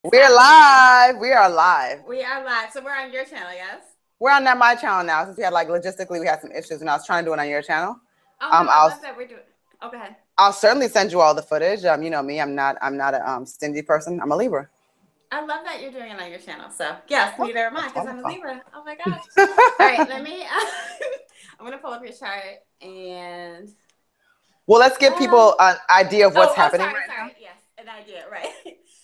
We're live. We are live. We are live. So we're on your channel, yes? We're on my channel now since we had logistically we had some issues and I was trying to do it on your channel. Oh no, I love that we're doing. Oh, go ahead. I'll certainly send you all the footage. You know me, I'm not a stingy person. I'm a Libra. I love that you're doing it on your channel. So yes, neither am I because I'm a Libra. Oh my gosh. All right, let me. I'm gonna pull up your chart and. Well, let's give people an idea of what's happening sorry, right now. Yes, an idea, right?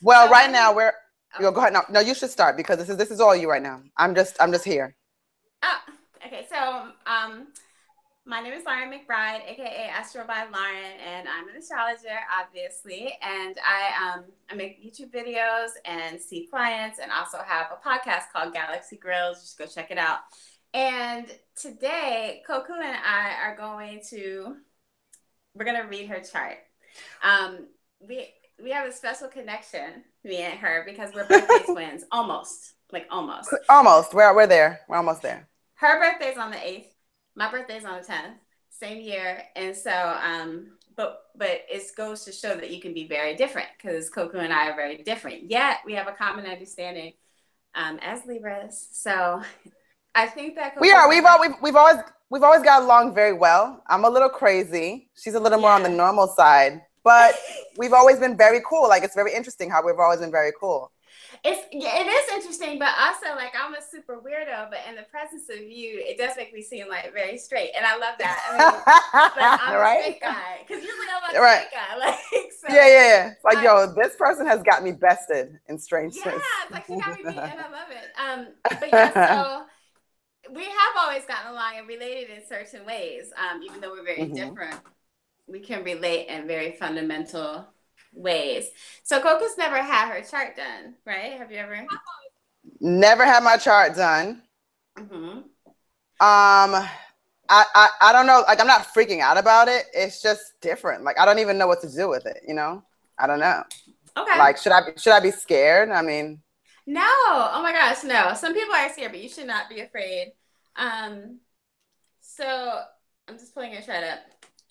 Well, so right now we're. Go ahead. No, you should start because this is all you right now. I'm just here. Oh, okay. So my name is Lauren McBride, aka Astro by Lauren, and I'm an astrologer, obviously. And I make YouTube videos and see clients, and also have a podcast called Galaxy Grills. Just go check it out. And today, Koku and I are we're gonna read her chart. We have a special connection, me and her, because we're birthday twins. Almost. Almost. We're there. We're almost there. Her birthday's on the 8th. My birthday's on the 10th. Same year. And so, but it goes to show that you can be very different because Koku and I are very different. Yet we have a common understanding as Libras. So I think that we are. We've always got along very well. I'm a little crazy. She's a little more on the normal side. But we've always been very cool. Like, it's very interesting how we've always been very cool. It is interesting, but also, like, I'm a super weirdo, but in the presence of you, it does make me seem, like, very straight. And I love that. I mean, but I'm a straight guy. Because usually I'm a straight guy. Like, so, yeah. Like, yo, this person has got me bested in strangeness. Yeah, it's like she got me beat, and I love it. But yeah, so we have always gotten along and related in certain ways, even though we're very different. We can relate in very fundamental ways. So Koku's never had her chart done, right? Have you ever? Never had my chart done. I don't know. Like, I'm not freaking out about it. It's just different. Like, I don't even know what to do with it. You know? I don't know. Okay. Like, should I be scared? I mean. No. Oh my gosh, no. Some people are scared, but you should not be afraid. So I'm just pulling your chart up.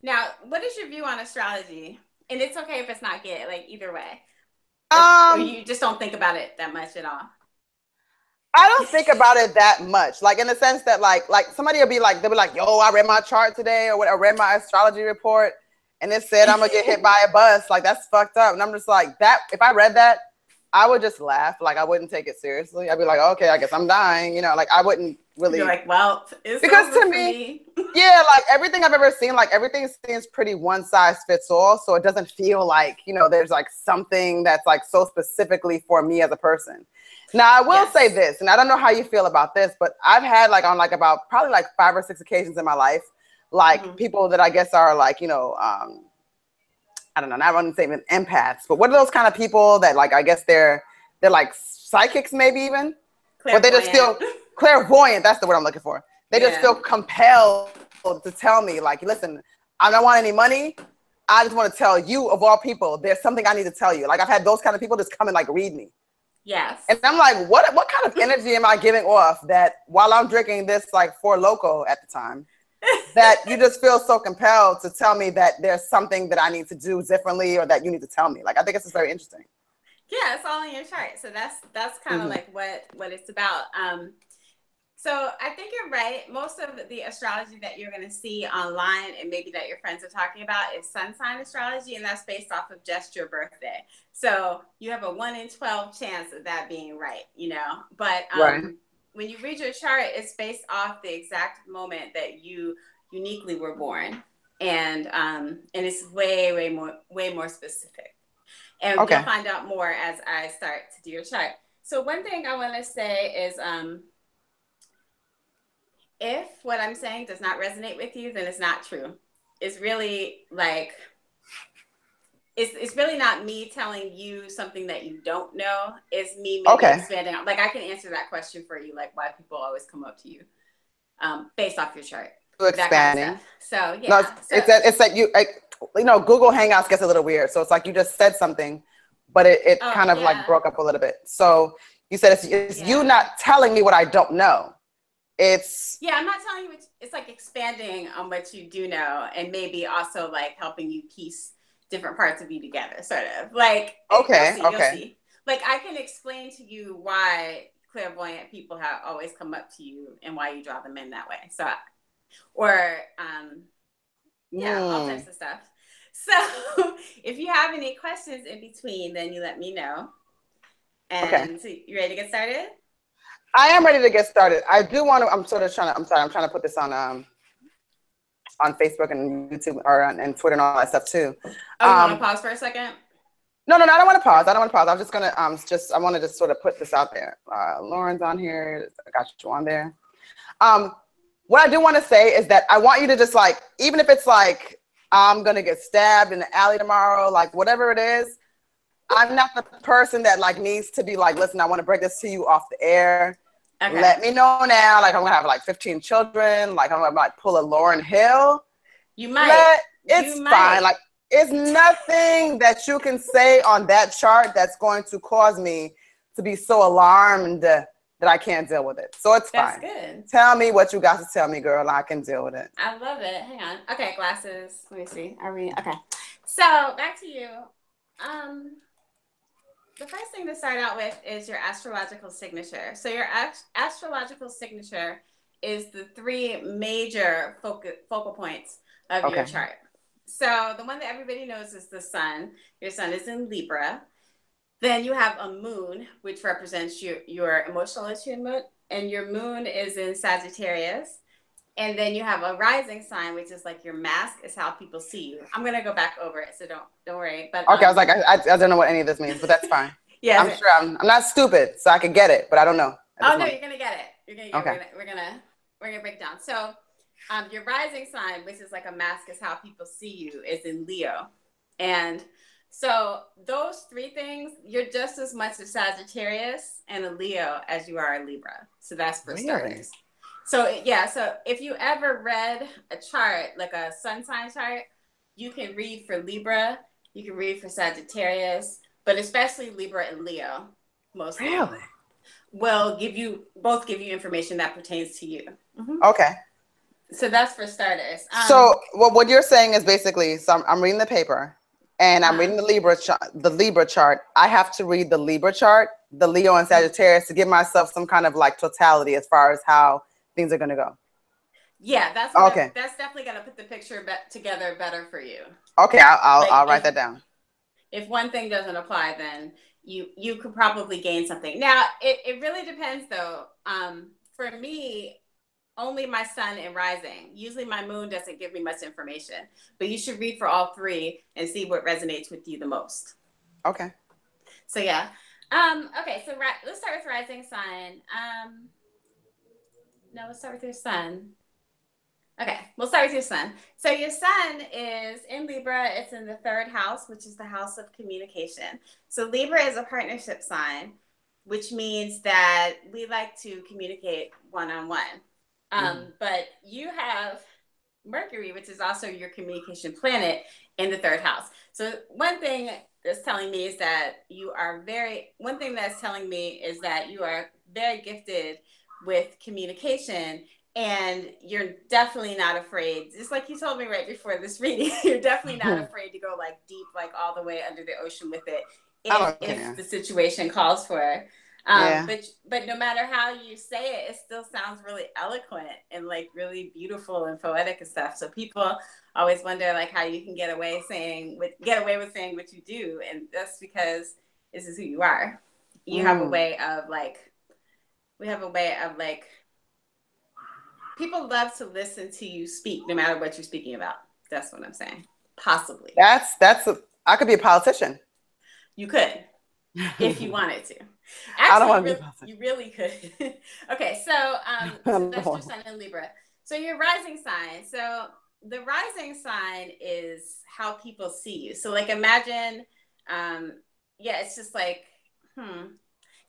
Now, what is your view on astrology? And it's okay if it's not good, like either way. Or you just don't think about it that much at all. I don't think about it that much. Like, in the sense that like somebody will be like, they'll be like, yo, I read my chart today, or what, I read my astrology report and it said I'm gonna get hit by a bus. Like, that's fucked up. And I'm just like, that if I read that, I would just laugh. Like, I wouldn't take it seriously. I'd be like, okay, I guess I'm dying. You know, like, I wouldn't really. You're like, well, it's because to me, yeah, like everything I've ever seen, like everything seems pretty one size fits all. So it doesn't feel like, you know, there's like something that's like so specifically for me as a person. Now, I will say this, and I don't know how you feel about this, but I've had like on like about probably like 5 or 6 occasions in my life, like people that I guess are like, you know, I don't know, not want to say even empaths, but what are those kind of people that like, I guess they're like psychics maybe even, but they just feel clairvoyant. That's the word I'm looking for. They just feel compelled to tell me like, listen, I don't want any money. I just want to tell you of all people, there's something I need to tell you. Like, I've had those kind of people just come and like read me. Yes. And I'm like, what kind of energy am I giving off that while I'm drinking this like Four Loko at the time, that you just feel so compelled to tell me that there's something that I need to do differently or that you need to tell me? Like, I think it's just very interesting. Yeah, it's all in your chart. So that's kind of like what it's about. So I think you're right. Most of the astrology that you're going to see online and maybe that your friends are talking about is sun sign astrology, and that's based off of just your birthday. So you have a 1 in 12 chance of that being right, you know. But when you read your chart, it's based off the exact moment that you uniquely were born, and it's way more specific. And you'll find out more as I start to do your chart. So one thing I want to say is, if what I'm saying does not resonate with you, then it's not true. It's really like, it's really not me telling you something that you don't know. It's me maybe expanding out. Like, I can answer that question for you, like why people always come up to you based off your chart. Expanding. Kind of so yeah. No, it's like you know, Google Hangouts gets a little weird. So it's like you just said something, but it kind of like broke up a little bit. So you said it's you not telling me what I don't know. It's I'm not telling you. It's like expanding on what you do know, and maybe also like helping you piece different parts of you together, sort of like. You'll see. like I can explain to you why clairvoyant people have always come up to you and why you draw them in that way. So, or yeah, all types of stuff. So if you have any questions in between, then you let me know. And so you ready to get started? I am ready to get started. I do want to, I'm trying to put this on Facebook and YouTube and Twitter and all that stuff too. Oh, you want to pause for a second? No, I don't want to pause. I'm just going to, I want to just sort of put this out there. Lauren's on here. I got you on there. What I do want to say is that I want you to just like, even if it's like, I'm going to get stabbed in the alley tomorrow, like whatever it is, I'm not the person that like needs to be like, listen, I want to break this to you off the air. Okay. Let me know now. Like I'm going to have like 15 children. Like I'm going to like pull a Lauryn Hill. You might. It's fine. Like it's nothing that you can say on that chart that's going to cause me to be so alarmed that I can't deal with it. So it's fine. That's good. Tell me what you got to tell me, girl. I can deal with it. I love it. Hang on. Okay, glasses. Let me see. Okay. So back to you. The first thing to start out with is your astrological signature. So your astrological signature is the three major focal points of your chart. So the one that everybody knows is the sun. Your sun is in Libra. Then you have a moon, which represents your emotional attunement, and your moon is in Sagittarius. And then you have a rising sign, which is like your mask, is how people see you. I'm gonna go back over it, so don't worry. But okay, I was like, I don't know what any of this means, but that's fine. Yeah, I'm sure I'm not stupid, so I could get it, but I don't know. Oh no, you're gonna get it. You're gonna get it. We're gonna break it down. So, your rising sign, which is like a mask, is how people see you, is in Leo, and so those three things, you're just as much a Sagittarius and a Leo as you are a Libra. So that's for starters. So yeah, so if you ever read a chart, like a sun sign chart, you can read for Libra, you can read for Sagittarius, but especially Libra and Leo, mostly. Really? Will both give you information that pertains to you. Mm-hmm. Okay. So that's for starters. So what you're saying is basically, so I'm reading the paper. And I'm reading the Libra chart. I have to read the Libra chart, the Leo and Sagittarius, to give myself some kind of like totality as far as how things are going to go. Yeah, that's definitely going to put the picture together better for you. Okay, I'll write that down. If one thing doesn't apply, then you could probably gain something. Now, it really depends though. For me, only my sun and rising. Usually my moon doesn't give me much information, but you should read for all three and see what resonates with you the most. Okay. So yeah. Okay, so let's start with rising sign. No, let's start with your sun. Okay, we'll start with your sun. So your sun is in Libra. It's in the 3rd house, which is the house of communication. So Libra is a partnership sign, which means that we like to communicate one-on-one. But you have Mercury, which is also your communication planet, in the 3rd house. So one thing that's telling me is that you are very gifted with communication, and you're definitely not afraid. Just like you told me right before this reading, you're definitely not afraid to go like deep, like all the way under the ocean with it if the situation calls for it. But no matter how you say it, it still sounds really eloquent and like really beautiful and poetic and stuff. So people always wonder like how you can get away with saying what you do, and that's because this is who you are. You have a way of like, people love to listen to you speak, no matter what you're speaking about. That's what I'm saying. Possibly. I could be a politician. You could, if you wanted to. Actually, I don't want to be a politician. You really could. Okay, so that's your sun in Libra. So your rising sign. So the rising sign is how people see you. So like imagine, it's just like,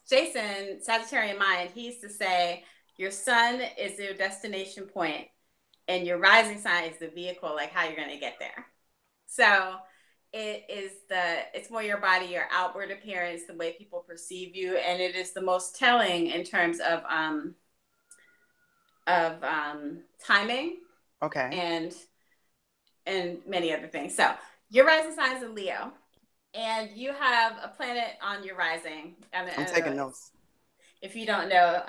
Jason, Sagittarian mind, he used to say, your sun is your destination point and your rising sign is the vehicle, like how you're going to get there. So it's more your body, your outward appearance, the way people perceive you. And it is the most telling in terms of timing. Okay. And many other things. So your rising sign is in Leo. And you have a planet on your rising. I'm taking notes. If you don't know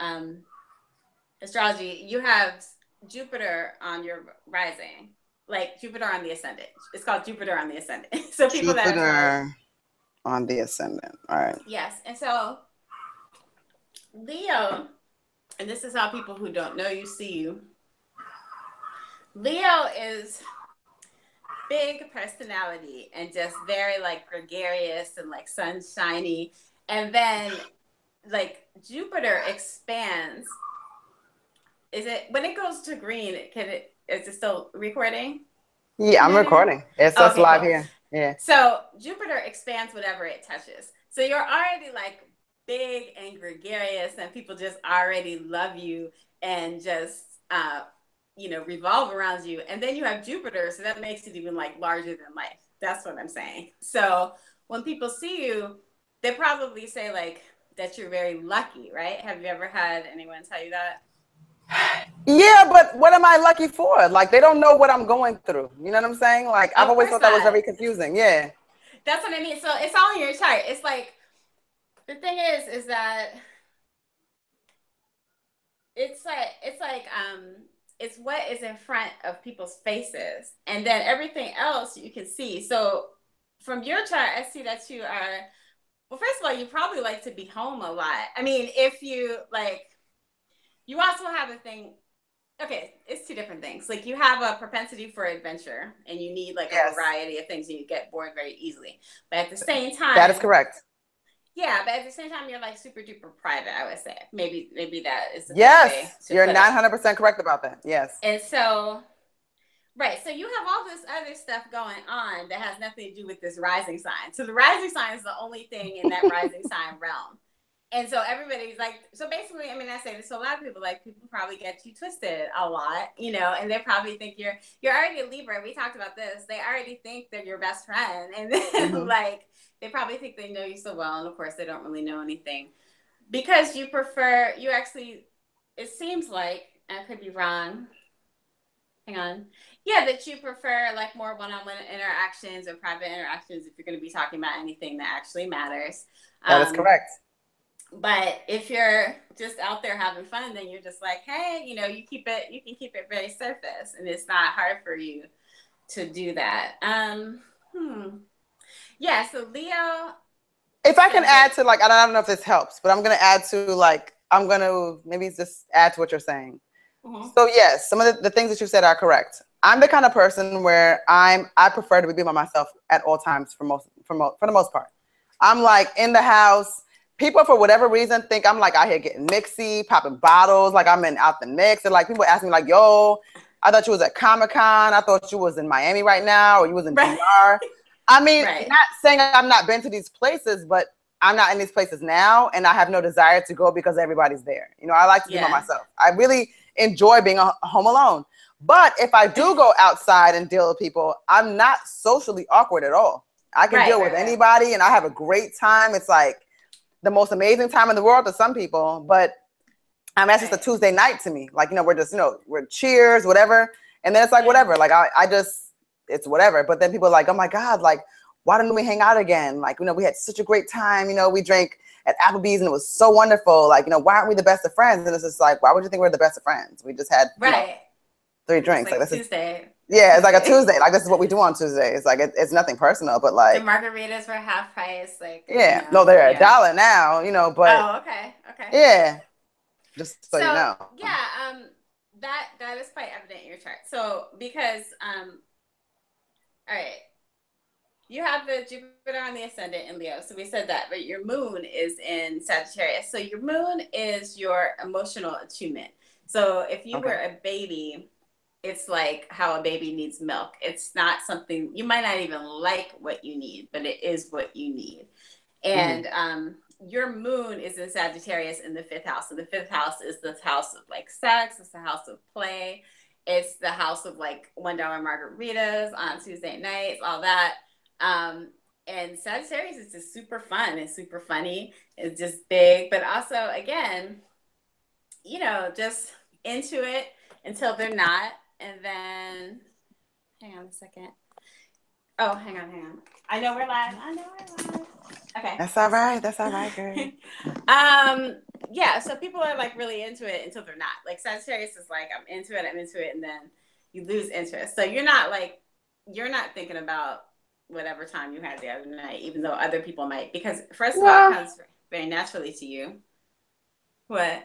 astrology, you have Jupiter on your rising, like Jupiter on the ascendant. It's called Jupiter on the ascendant. So people that Jupiter on the ascendant. All right. Yes. And so Leo, and this is how people who don't know you see you. Leo is big personality and just very like gregarious and like sunshiny. And then like Jupiter expands. Is it when it goes to green, is it still recording? Yeah, I'm recording. It's us live here. Yeah. So Jupiter expands whatever it touches. So you're already like big and gregarious and people just already love you and just revolve around you. And then you have Jupiter, so that makes it even like larger than life. That's what I'm saying. So when people see you, they probably say like that you're very lucky, right? Have you ever had anyone tell you that? Yeah, but what am I lucky for? Like, they don't know what I'm going through. You know what I'm saying? Like, I've always thought that was very confusing. Yeah. That's what I mean. So it's all in your chart. It's like, the thing is that it's what is in front of people's faces, and then everything else you can see. So from your chart, I see that you are, well, first of all, you probably like to be home a lot. I mean, if you like, you also have a thing. Okay, it's two different things. Like you have a propensity for adventure and you need like a variety of things and you get bored very easily. But at the same time, that is correct. Yeah, but at the same time, you're like super duper private, I would say. Maybe that is the way you're 900% correct about that. Yes. And so, right. So you have all this other stuff going on that has nothing to do with this rising sign. So the rising sign is the only thing in that rising sign realm. And so everybody's like, so basically, I mean, I say this to a lot of people, like people probably get you twisted a lot, and they probably think you're already a Libra. We talked about this. They already think they're your best friend. And then like, they probably think they know you so well. And of course they don't really know anything because you actually, it seems like, I could be wrong. Hang on. Yeah, that you prefer like more one-on-one interactions or private interactions if you're going to be talking about anything that actually matters. That is correct. But if you're just out there having fun, then you're just like, hey, you can keep it very surface, and it's not hard for you to do that. Yeah, so Leo. If I can add to like, I don't know if this helps, but I'm going to add to like, I'm going to maybe just add to what you're saying. So yes, some of the things that you said are correct. I'm the kind of person where I prefer to be by myself at all times for the most part. I'm like in the house. People, for whatever reason, think I'm like out here getting mixy, popping bottles, like I'm out the mix. And like people ask me like, yo, I thought you was at Comic-Con. I thought you was in Miami right now, or you was in DR. I mean, not saying I've not been to these places, but I'm not in these places now. And I have no desire to go because everybody's there. I like to be by myself. I really enjoy being home alone. But if I do go outside and deal with people, I'm not socially awkward at all. I can deal with anybody and I have a great time. It's like the most amazing time in the world to some people, but that's just a Tuesday night to me. Like, we're just, we're cheers, whatever. And then it's like, whatever. Like, it's whatever. But then people are like, oh my God, like, why didn't we hang out again? Like, we had such a great time. We drank at Applebee's and it was so wonderful. Like, why aren't we the best of friends? And it's just like, why would you think we're the best of friends? We just had 3 drinks. Like, this Tuesday. It's like a Tuesday. Like, this is what we do on Tuesday. It's like, it's nothing personal, but like. The margaritas were half price. Like, no, they're $1 now, but. Oh, okay. Yeah. Just so you know. Yeah, that is quite evident in your chart. So because all right, you have the Jupiter on the ascendant in Leo. So we said that, but your moon is in Sagittarius. So your moon is your emotional attunement. So if you were a baby, it's like how a baby needs milk. It's not something you might not even like what you need, but it is what you need. And your moon is in Sagittarius in the 5th house. And the 5th house is the house of like sex. It's the house of play. It's the house of like $1 margaritas on Tuesday nights, all that. And Sagittarius is just super fun and super funny. It's just big, but also again, just into it until they're not. And then hang on a second. Oh, hang on. I know we're live. Okay. That's all right. That's all right, girl. Yeah, so people are like really into it until they're not. Like Sagittarius is like, I'm into it, and then you lose interest. So you're not thinking about whatever time you had the other night, even though other people might, because first of all, it comes very naturally to you. What?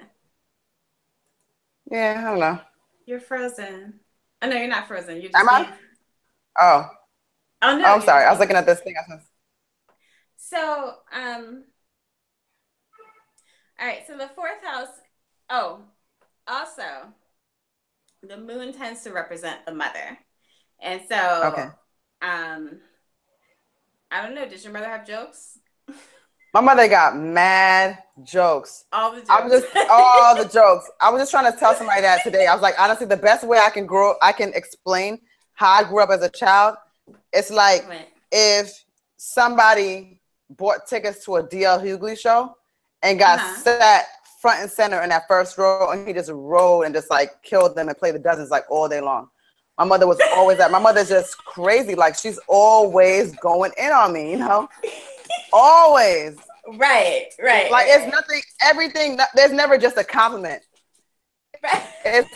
Yeah, I don't know. You're frozen. Oh no, you're not frozen. You're just Am I? Oh. Oh no. Oh, I'm sorry. I was looking at this thing. So, all right. So the fourth house. Oh, also, the moon tends to represent the mother, and so, okay. I don't know. Does your mother have jokes? My mother got mad jokes. All the jokes. All the jokes. I was just trying to tell somebody that today. I was like, honestly, the best way I can explain how I grew up as a child. It's like if somebody bought tickets to a D.L. Hughley show and got sat front and center in that first row, and he just rode and just like killed them and played the dozens like all day long. My mother was always that. My mother's just crazy. Like she's always going in on me, you know? Always. Right. Like it's nothing, everything, there's never just a compliment. Right. It's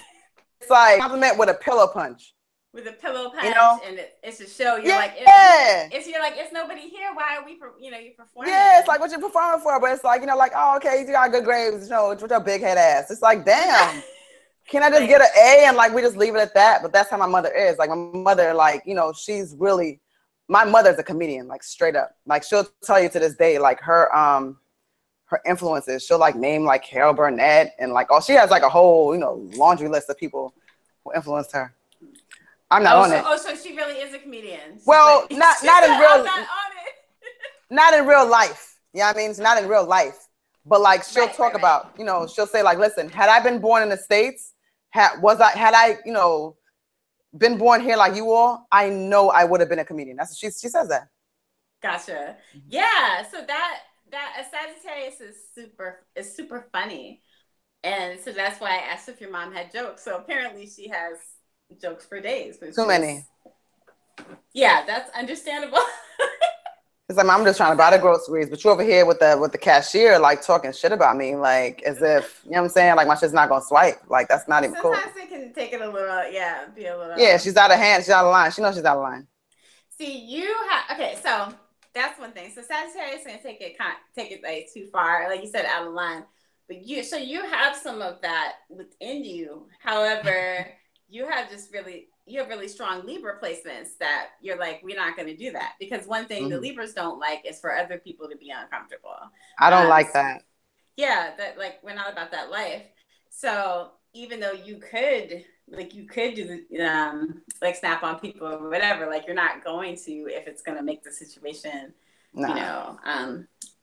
like a compliment with a pillow punch. With a pillow punch, you know? And it's a show. You're like, it's nobody here. Why are we, you performing? Yeah, it's like what you're performing for, but it's like, like, oh, okay, you got good grades, with your big head ass. It's like, damn, can I just get an A and like we just leave it at that? But that's how my mother is. Like my mother, like, she's really, my mother's a comedian, like straight up. Like she'll tell you to this day, like her influences. She'll like name like Carol Burnett and like, she has like a whole, laundry list of people who influenced her. I'm not on it. Oh, so she really is a comedian. She's well, not in real, I'm not on it. Not in real life. You know what I mean? It's not in real life. But like she'll talk about, she'll say like, listen, had I been born in the States, had I been born here like you all, I know I would have been a comedian. That's she says that. Gotcha. Yeah. So that a Sagittarius is super funny. And so that's why I asked if your mom had jokes. So apparently she has jokes for days. Too many. Yeah, that's understandable. It's like I'm just trying to buy the groceries, but you over here with the cashier like talking shit about me, like as if you know what I'm saying, like my shit's not gonna swipe, like that's not even cool. Sometimes they can take it a little, be a little. Yeah, she's out of hand. She's out of line. She knows she's out of line. See, you have okay, so that's one thing. So Sagittarius is gonna take it like too far, like you said, out of line. But you have some of that within you. However, you have really strong Libra placements that you're like, we're not going to do that. Because one thing the Libras don't like is for other people to be uncomfortable. I don't like that. Yeah, that like, we're not about that life. So even though you could do the, like snap on people or whatever, like you're not going to if it's going to make the situation,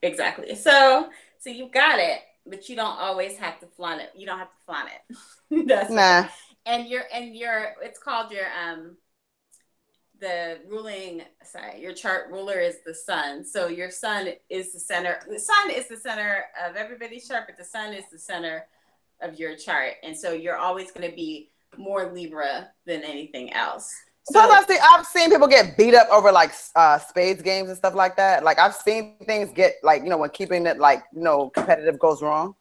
exactly. So you got it, but you don't always have to flaunt it. You don't have to flaunt it. That's nah. And it's called your chart ruler is the sun. So your sun is the center. The sun is the center of everybody's chart, but the sun is the center of your chart. And so you're always going to be more Libra than anything else. So I've seen people get beat up over like spades games and stuff like that. Like I've seen things get like, when keeping it like, competitive goes wrong.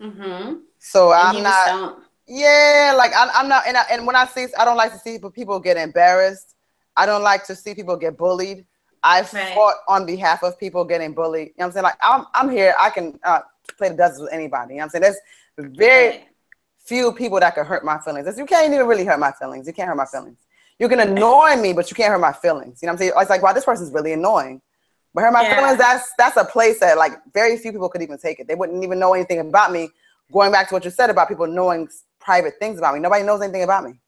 Mm-hmm. So I'm not. Yeah, like I'm not, and when I don't like to see people get embarrassed. I don't like to see people get bullied. I've fought on behalf of people getting bullied. You know what I'm saying? Like I'm here. I can play the dozens with anybody. You know what I'm saying? There's very few people that can hurt my feelings. You can't even really hurt my feelings. You can't hurt my feelings. You can annoy me, but you can't hurt my feelings. You know what I'm saying? It's like, wow, this person's really annoying. But hurt my feelings, that's a place that like very few people could even take it. They wouldn't even know anything about me. Going back to what you said about people knowing private things about me. Nobody knows anything about me.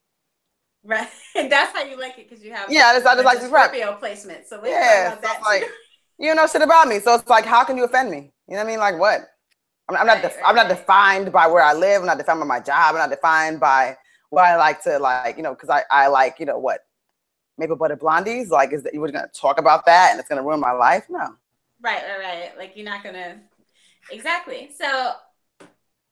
Right. And that's how you like it because you have I just like to Scorpio placement. So let's talk about that like you know shit about me. So it's like, how can you offend me? You know what I mean? Like what? I'm not defined by where I live. I'm not defined by my job. I'm not defined by what I like to like, because I like, what? Maple butter blondies? Like, is that you were gonna talk about that and it's gonna ruin my life? No. Right. Like you're not gonna exactly. So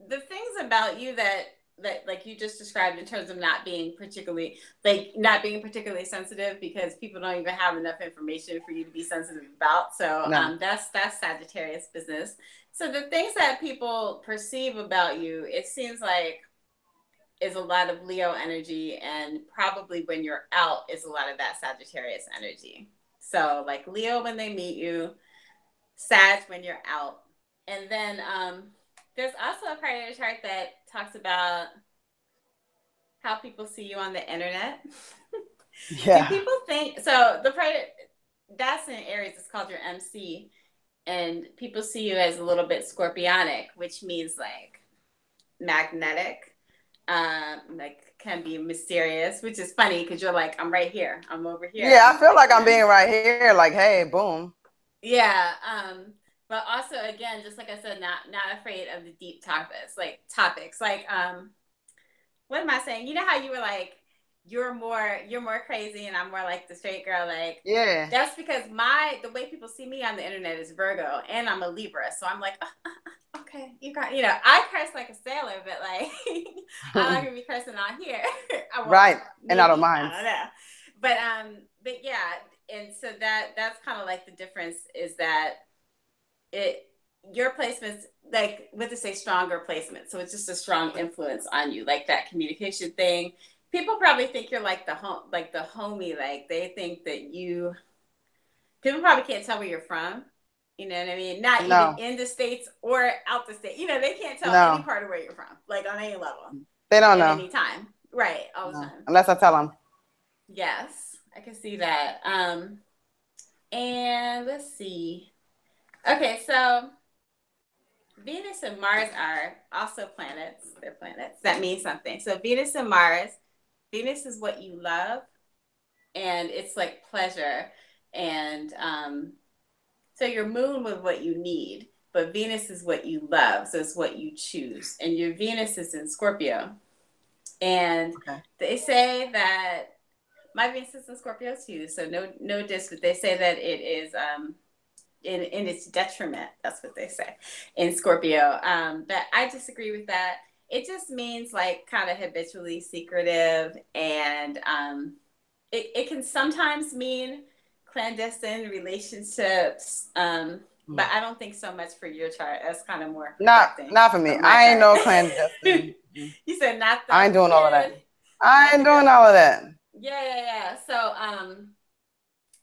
the things about you that that like you just described in terms of not being particularly sensitive, because people don't even have enough information for you to be sensitive about. So that's Sagittarius business. So the things that people perceive about you, it seems like, is a lot of Leo energy, and probably when you're out is a lot of that Sagittarius energy. So like Leo when they meet you, Sag when you're out. And then there's also a part of your chart that talks about how people see you on the internet. Yeah. Do people think, so the part that's in Aries, it's called your MC, and people see you as a little bit scorpionic, which means like magnetic, like can be mysterious, which is funny because you're like, I'm right here, I'm over here. Yeah, I feel like I'm being right here, like, hey, boom. Yeah. But also, again, just like I said, not afraid of the deep topics. Like, what am I saying? You know how you were like, you're more crazy and I'm more like the straight girl. Like, yeah, that's because the way people see me on the internet is Virgo, and I'm a Libra. So I'm like, okay, I curse like a sailor, but like, I'm not gonna be cursing on here. Right. And I don't mind. I don't know. But yeah. And so that's kind of like the difference is that your placements, like what to say, stronger placement. So it's just a strong influence on you, like that communication thing. People probably think you're like the homie, like they think that people probably can't tell where you're from. You know what I mean? Not even in the States or out the state. They can't tell any part of where you're from, like on any level. They don't know. At any time. Right. All the time. Unless I tell them. Yes, I can see that. And let's see. Okay, so Venus and Mars are also planets. They're planets. That means something. So Venus and Mars, Venus is what you love, and it's like pleasure. And so your moon was what you need, but Venus is what you love. So it's what you choose. And your Venus is in Scorpio. And they say that my Venus is in Scorpio too, so no diss, but they say that it is in its detriment. That's what they say in Scorpio. But I disagree with that. It just means like kind of habitually secretive, and it can sometimes mean clandestine relationships. But I don't think so much for your chart. That's kind of more not for me. I ain't no clandestine. You said not that. I ain't doing all of that. I ain't doing all of that. Yeah. So,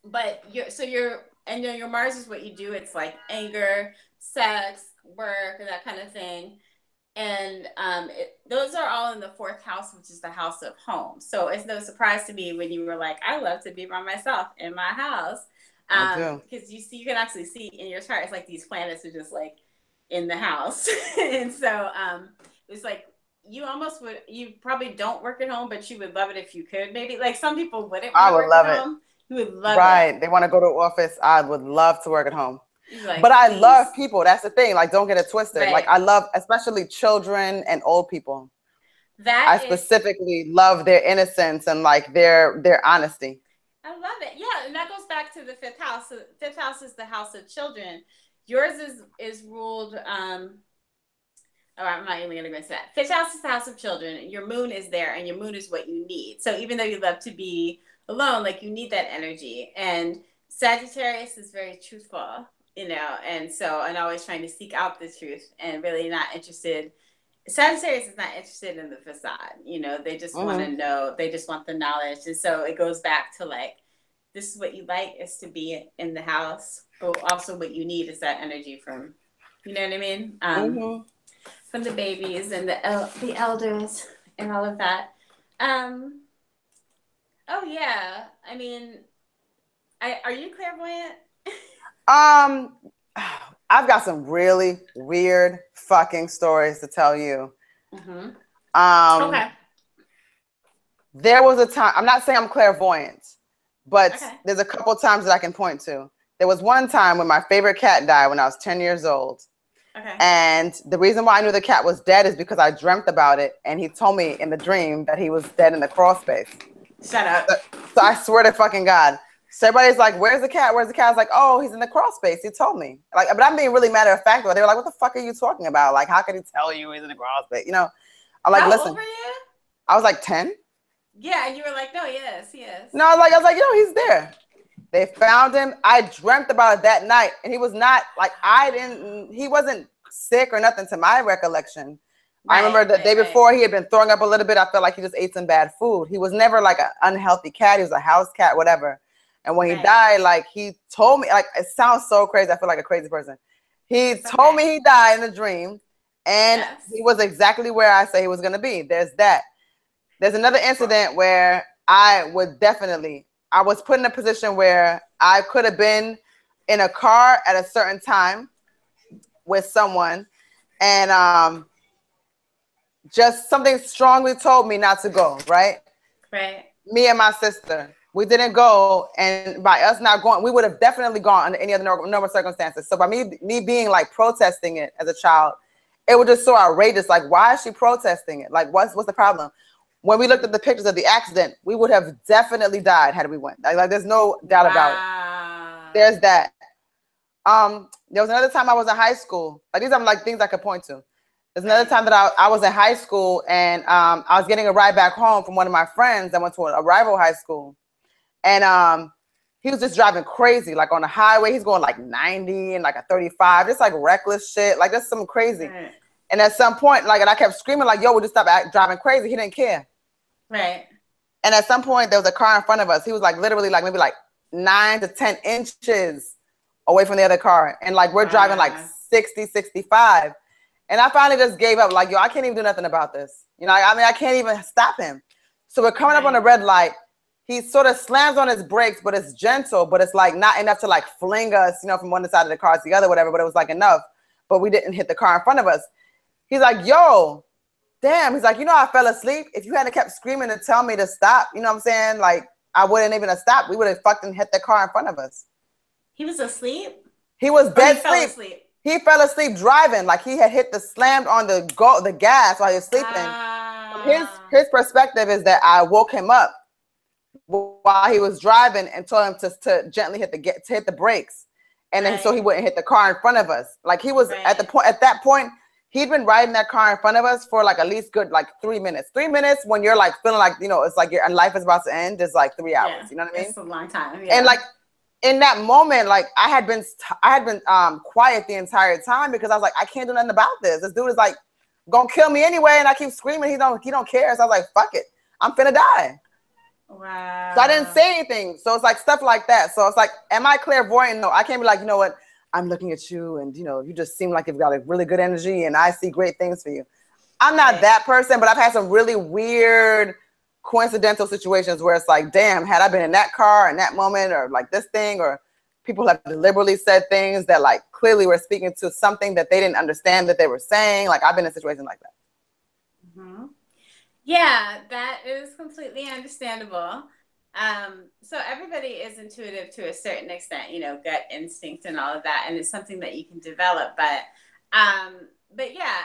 but your Mars is what you do. It's like anger, sex, work, that kind of thing. And those are all in the 4th house, which is the house of home. So it's no surprise to me when you were like, I love to be by myself in my house. Because you can actually see in your chart, it's like these planets are just like in the house. And so it's like, you probably don't work at home, but you would love it if you could. Maybe like some people wouldn't. I would love it. Home. You would love it. Right. They want to go to the office. I would love to work at home. Like, but I love people. That's the thing. Like, don't get it twisted. Right. Like, I love especially children and old people. I specifically love their innocence and like their honesty. I love it. Yeah, and that goes back to the 5th house. So 5th house is the house of children. Yours is ruled. I'm not even going to go into that. 5th house is the house of children. Your moon is there, and your moon is what you need. So even though you love to be alone, like you need that energy. And Sagittarius is very truthful, and always trying to seek out the truth and really not interested. Sagittarius is not interested in the facade. They just want to know. They just want the knowledge. And so it goes back to like, this is what you like is to be in the house, but also what you need is that energy from, you know what I mean? From the babies and the elders and all of that. Oh yeah. I mean, are you clairvoyant? I've got some really weird fucking stories to tell you. Okay. There was a time, I'm not saying I'm clairvoyant, but there's a couple times that I can point to. There was one time when my favorite cat died when I was 10 years old. And the reason why I knew the cat was dead is because I dreamt about it, and he told me in the dream that he was dead in the crawl space. Shut up. So I swear to fucking God. So everybody's like, where's the cat? Where's the cat? I was like, oh, he's in the crawl space. He told me. Like, but I'm being really matter of fact. They were like, what the fuck are you talking about? Like, how could he tell you he's in the crawl space? I'm like, How old listen, were you? I was like 10. Yeah, and you were like, no, yes, yes. No, I was like, yo, he's there. They found him. I dreamt about it that night, and he was not like he wasn't sick or nothing to my recollection. I remember the day before he had been throwing up a little bit. I felt like he just ate some bad food. He was never like an unhealthy cat. He was a house cat, whatever. And when he died, like he told me, like it sounds so crazy. I feel like a crazy person. He told me he died in a dream, and he was exactly where I say he was gonna be. There's that. There's another incident where I was put in a position where I could have been in a car at a certain time with someone, and just something strongly told me not to go, right? Right. Me and my sister, we didn't go, and by us not going, we would have definitely gone under any other normal circumstances. So by me being like protesting it as a child, it was just so outrageous. Like, why is she protesting it? Like, what's the problem? When we looked at the pictures of the accident, we would have definitely died had we went. Like there's no doubt about it. There's that. There was another time I was in high school. Like these are like things I could point to. There's another time that I was in high school, and I was getting a ride back home from one of my friends that went to a rival high school, and he was just driving crazy, like on the highway. He's going like 90 and like a 35, just like reckless shit, like that's something crazy. Right. And at some point, like, and I kept screaming like, "Yo, would you stop driving crazy?" He didn't care. Right. And at some point, there was a car in front of us. He was like literally like maybe like 9 to 10 inches away from the other car, and like we're driving like 60, 65. And I finally just gave up. Like, yo, I can't even do nothing about this. You know, I mean, I can't even stop him. So we're coming up on a red light. He sort of slams on his brakes, but it's gentle, but it's like not enough to like fling us, you know, from one side of the car to the other, whatever. But it was like enough. But we didn't hit the car in front of us. He's like, yo, damn. He's like, you know, I fell asleep. If you hadn't kept screaming to tell me to stop, you know what I'm saying? Like, I wouldn't even have stopped. We would have fucking hit the car in front of us. He was asleep? He was dead asleep. He fell asleep driving, like he had slammed on the gas while he was sleeping. His perspective is that I woke him up while he was driving and told him to gently hit the brakes, and then so he wouldn't hit the car in front of us. Like he was at that point, he'd been riding that car in front of us for like at least good like 3 minutes. 3 minutes when you're like feeling like, you know, it's like your life is about to end, is like 3 hours. Yeah, you know what I mean? It's a long time. Yeah. And like in that moment, like I had been quiet the entire time because I was like, I can't do nothing about this. This dude is like gonna kill me anyway, and I keep screaming. He don't care. So I was like, fuck it, I'm finna die. Wow. So I didn't say anything. So it's like stuff like that. So it's like, am I clairvoyant? No, I can't be like, you know what? I'm looking at you, and you know, you just seem like you've got a really good energy, and I see great things for you. I'm not that person, but I've had some really weird coincidental situations where it's like, damn, had I been in that car in that moment, or like this thing, or people have deliberately said things that like clearly were speaking to something that they didn't understand that they were saying. Like I've been in situations like that. Mm-hmm. Yeah, that is completely understandable. So everybody is intuitive to a certain extent, you know, gut instinct and all of that, and it's something that you can develop. But yeah,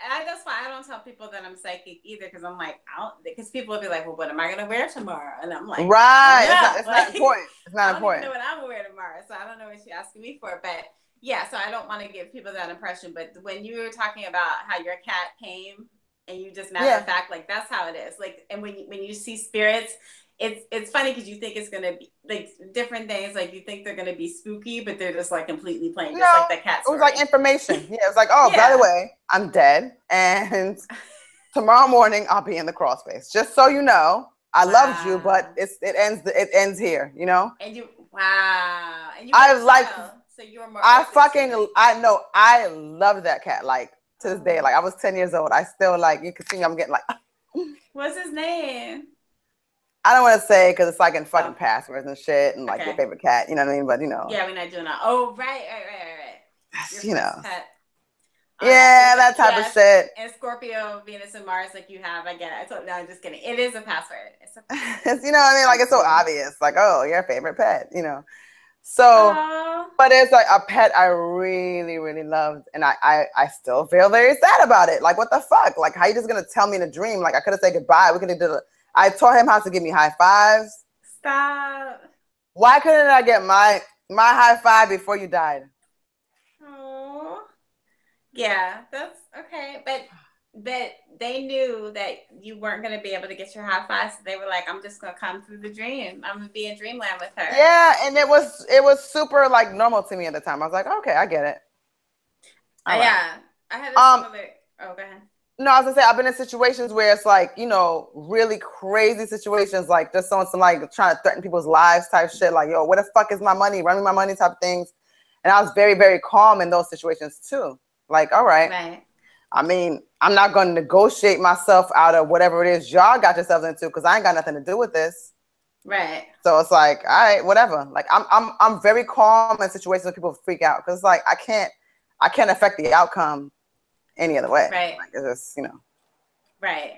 I that's why I don't tell people that I'm psychic either, because I'm like, because people will be like, well, what am I gonna wear tomorrow? And I'm like, right, it's not important. It's not important. I don't even know what I'm gonna wear tomorrow, so I don't know what you're asking me for. But yeah, so I don't want to give people that impression. But when you were talking about how your cat came and you just matter of fact, like that's how it is. Like, and when you see spirits, it's funny because you think it's gonna be like different things, like you think they're gonna be spooky, but they're just like completely plain, just like the cat story. It was like information. Yeah, it was like, oh, by the way, I'm dead, and tomorrow morning I'll be in the crawl space. Just so you know, I loved you, but it ends here, you know. And you and you I like so you were more. I loved that cat. Like to this day, like I was 10 years old. I still like, you can see I'm getting like. What's his name? I don't want to say because it's like in fucking passwords and shit, and like your favorite cat, you know what I mean? But you know. Yeah, we're not doing that. Oh, right. You know. Pet. Yeah, that type of shit. And Scorpio, Venus, and Mars, like you have. I get it. No, I'm just kidding. It is a password. It's you know what I mean? Like it's so obvious. Like, oh, your favorite pet, you know. So, but it's like a pet I really, really loved, and I still feel very sad about it. Like, what the fuck? Like, how you just gonna tell me in a dream? Like, I could have said goodbye. We could have did it. I taught him how to give me high fives. Stop. Why couldn't I get my high five before you died? Oh, yeah, that's okay. But they knew that you weren't going to be able to get your high five. So they were like, I'm just going to come through the dream. I'm going to be in dreamland with her. Yeah. And it was super like normal to me at the time. I was like, okay, I get it. Right. Yeah. I had a similar, oh, go ahead. No, I was gonna say I've been in situations where it's like, you know, really crazy situations, like just on some like trying to threaten people's lives type shit, like, yo, where the fuck is my money? Run me my money type of things. And I was very, very calm in those situations too. Like, all right. Right. I mean, I'm not gonna negotiate myself out of whatever it is y'all got yourselves into because I ain't got nothing to do with this. Right. So it's like, all right, whatever. Like I'm very calm in situations where people freak out because like I can't affect the outcome any other way. Right. Like it's just, you know. Right.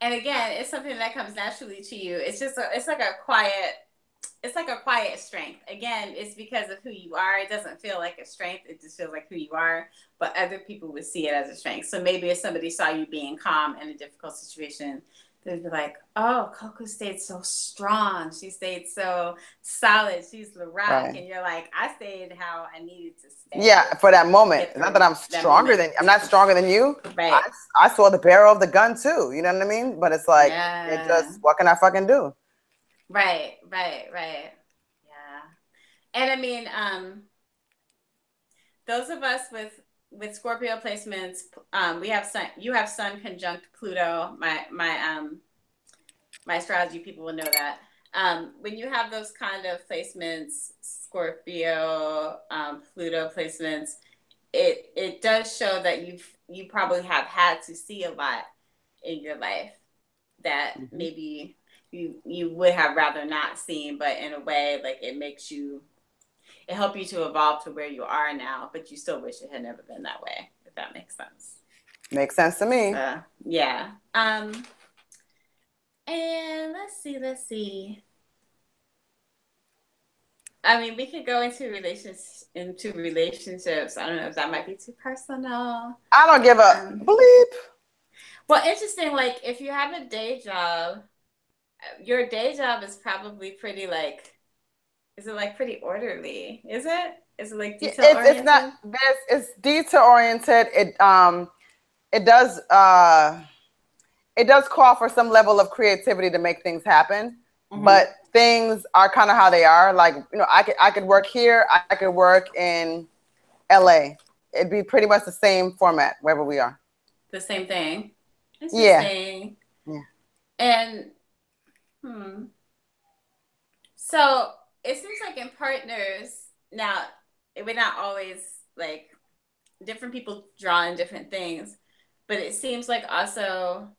And again, it's something that comes naturally to you. It's like a quiet strength. Again, it's because of who you are. It doesn't feel like a strength. It just feels like who you are. But other people would see it as a strength. So maybe if somebody saw you being calm in a difficult situation, they'd be like, oh, Coco stayed so strong. She stayed so solid. She's the rock. Right. And you're like, I stayed how I needed to stay. Yeah, for that moment. Not that I'm stronger than I'm not stronger than you. Right. I saw the barrel of the gun too. You know what I mean? But it's like, it just, what can I fucking do? Right. Yeah. And I mean, those of us with Scorpio placements, we have you have Sun conjunct Pluto. My astrology people will know that. When you have those kind of placements, Scorpio, Pluto placements, it does show that you probably have had to see a lot in your life that maybe you would have rather not seen, but in a way, like it helped you to evolve to where you are now, but you still wish it had never been that way, if that makes sense. Makes sense to me. Yeah. And let's see. I mean, we could go into relationships. I don't know if that might be too personal. I don't give a bleep. Well, interesting. Like, if you have a day job, your day job is probably pretty like. Is it like pretty orderly? Is it? Is it like detail oriented? It's not. It's detail oriented. It does call for some level of creativity to make things happen, but things are kind of how they are. Like, you know, I could work here. I could work in LA. It'd be pretty much the same format wherever we are. The same thing. Interesting. Yeah. And so it seems like in partners now, we're not always like different people draw in different things, but it seems like also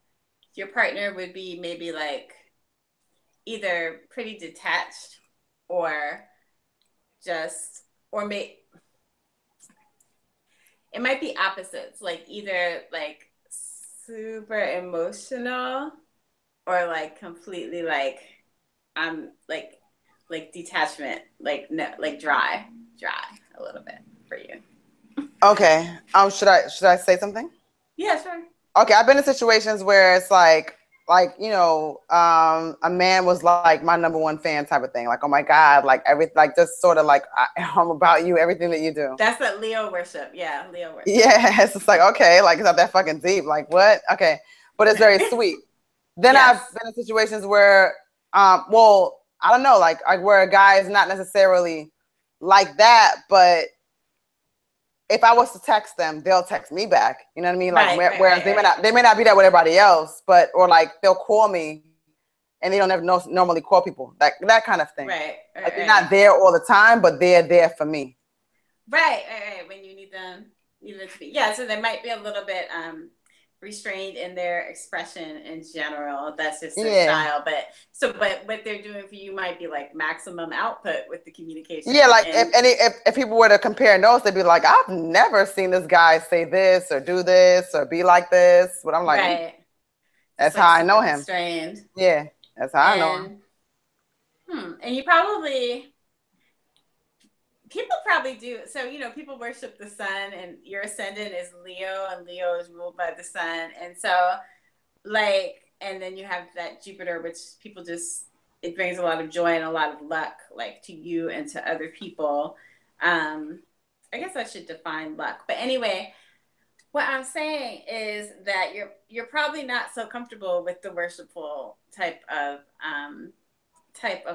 your partner would be maybe like either pretty detached or just, or it might be opposites, like either like super emotional or like completely like like detachment, like no, like dry a little bit for you. Okay. Should I say something? Yeah, sure. Okay, I've been in situations where it's like you know, a man was like my number one fan type of thing. Like, oh my God, like just sort of like I'm about you, everything that you do. That's that Leo worship. Yeah, Leo worship. Yeah, it's just like, okay, like it's not that fucking deep. Like what? Okay, but it's very sweet. Then yes. I've been in situations where, well, I don't know, like where a guy is not necessarily like that, but if I was to text them, they'll text me back. You know what I mean? Like whereas they may not be that with everybody else, but or like they'll call me and they don't ever normally call people. That kind of thing. Right. Like they're not there all the time, but they're there for me. Right. When you need them to be. Yeah, so they might be a little bit restrained in their expression in general. That's just their style. But what they're doing for you might be like maximum output with the communication. Yeah, like if people were to compare notes, they'd be like, I've never seen this guy say this or do this or be like this. But I'm like, that's how I know him. Constrained. Yeah, that's how I know him. And you people probably do. So, you know, people worship the sun and your ascendant is Leo and Leo is ruled by the sun. And so like, and then you have that Jupiter, which people just, it brings a lot of joy and a lot of luck, like to you and to other people. I guess I should define luck. But anyway, What I'm saying is that you're probably not so comfortable with the worshipful type of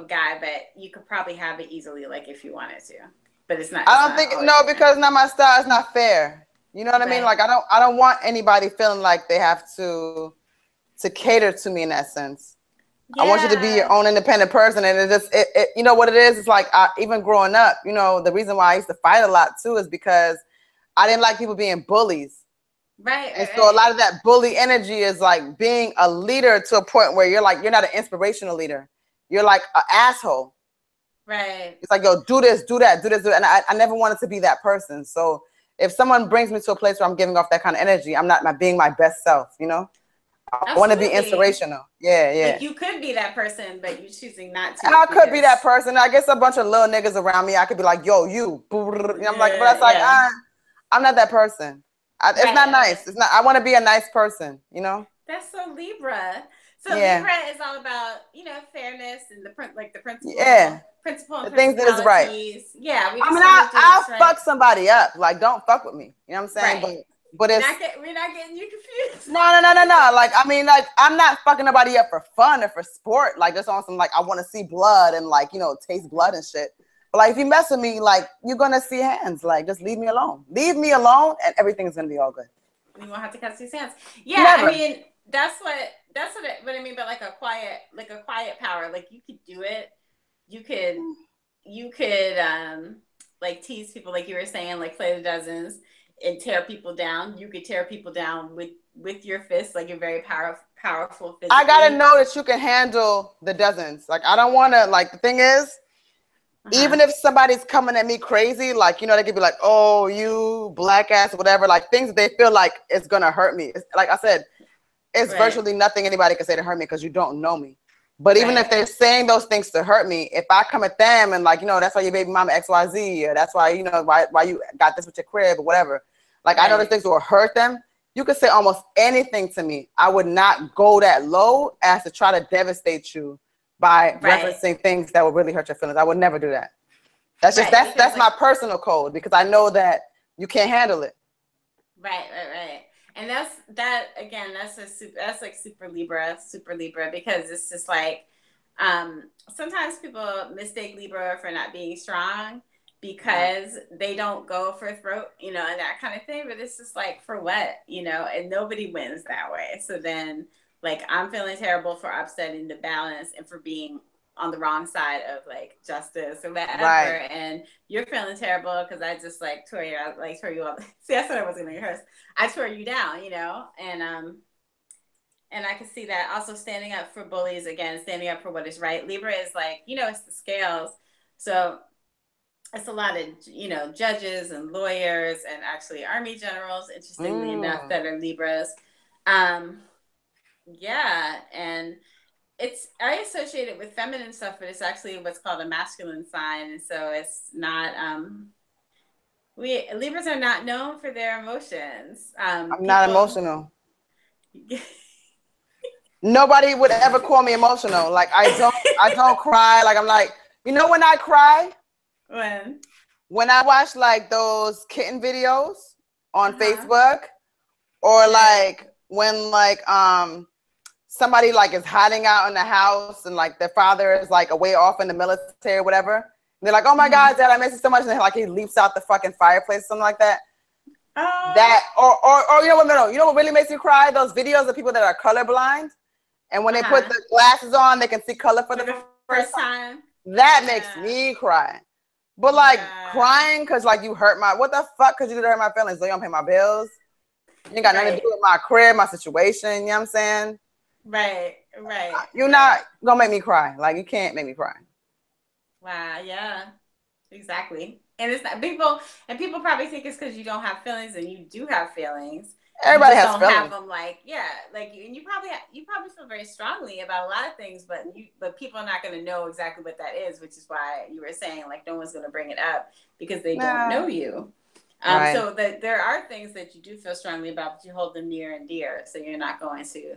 guy, but you could probably have it easily, like if you wanted to. But it's not. I don't think no, because not my style. It's not fair. You know what I mean? Like I don't want anybody feeling like they have to cater to me in that sense. Yeah. I want you to be your own independent person, and it you know what it is? It's like even growing up, you know, the reason why I used to fight a lot too is because I didn't like people being bullies. Right. And so a lot of that bully energy is like being a leader to a point where you're not an inspirational leader. You're like an asshole. Right. It's like, yo, do this, do that, do this, do that. And I never wanted to be that person. So if someone brings me to a place where I'm giving off that kind of energy, I'm not being my best self, you know? I want to be inspirational. Yeah, yeah. Like you could be that person, but you're choosing not to. I could be that person. I guess a bunch of little niggas around me, I could be like, yo, you. And I'm like, but that's like, I'm not that person. It's not nice. It's not. I want to be a nice person, you know? That's so Libra. So Libra is all about, you know, fairness and the principle. Yeah. Principle and the things that is right. Yeah. I mean, I'll fuck somebody up. Like, don't fuck with me. You know what I'm saying? Right. But it's we're not getting you confused. No. Like, I mean, like, I'm not fucking nobody up for fun or for sport. Like, just on some, like, I want to see blood and, like, you know, taste blood and shit. But, like, if you mess with me, like, you're going to see hands. Like, just leave me alone. Leave me alone and everything's going to be all good. We won't have to cut these hands. Yeah, never. I mean, that's what I mean by, like, a quiet power. Like, you could do it. You could like tease people, like you were saying, like play the dozens and tear people down. You could tear people down with your fists, like you're very powerful physically. I gotta know that you can handle the dozens. Like, I don't want to, like, the thing is, even if somebody's coming at me crazy, like, you know, they could be like, oh, you black ass, whatever, like things that they feel like it's gonna hurt me. It's, like I said, it's virtually nothing anybody can say to hurt me because you don't know me. But even if they're saying those things to hurt me, if I come at them and, like, you know, that's why your baby mama XYZ, or that's why, you know, why you got this with your crib or whatever. Like, I know those things will hurt them. You could say almost anything to me. I would not go that low as to try to devastate you by referencing things that would really hurt your feelings. I would never do that. That's just, that's my personal code, because I know that you can't handle it. Right. And that's like super Libra, because it's just like, sometimes people mistake Libra for not being strong because they don't go for throat, you know, and that kind of thing. But it's just like, for what, you know, and nobody wins that way. So then, like, I'm feeling terrible for upsetting the balance and for being on the wrong side of, like, justice or whatever. And you're feeling terrible because I just, like, tore you up. See, that's what I was going to rehearse. I tore you down, you know, and I can see that also standing up for bullies, again, standing up for what is right. Libra is like, you know, it's the scales. So it's a lot of, you know, judges and lawyers and actually army generals, interestingly enough, that are Libras. Yeah. And I associate it with feminine stuff, but it's actually what's called a masculine sign. And so it's not, Libras are not known for their emotions. I'm not emotional. Nobody would ever call me emotional. Like, I don't cry. Like, I'm like, you know when I cry? When I watch, like, those kitten videos on Facebook, or like when, like, somebody, like, is hiding out in the house and, like, their father is, like, away off in the military or whatever. And they're like, oh my God, Dad, I miss you so much. And then, like, he leaps out the fucking fireplace, something like that. That, or you know what, no, you know what really makes me cry? Those videos of people that are colorblind. And when they put the glasses on, they can see color for the first time. That makes me cry. But, like, crying because, like, you hurt what the fuck? Because you hurt my feelings. So you don't pay my bills. You ain't got nothing to do with my crib, my situation. You know what I'm saying? Right. You're not gonna make me cry. Like, you can't make me cry. Wow. Yeah. Exactly. And it's not people probably think it's because you don't have feelings, and you do have feelings. Everybody has feelings. Have them, like, and you probably feel very strongly about a lot of things, but people are not going to know exactly what that is, which is why you were saying, like, no one's going to bring it up because they don't know you. So that there are things that you do feel strongly about, but you hold them near and dear, so you're not going to.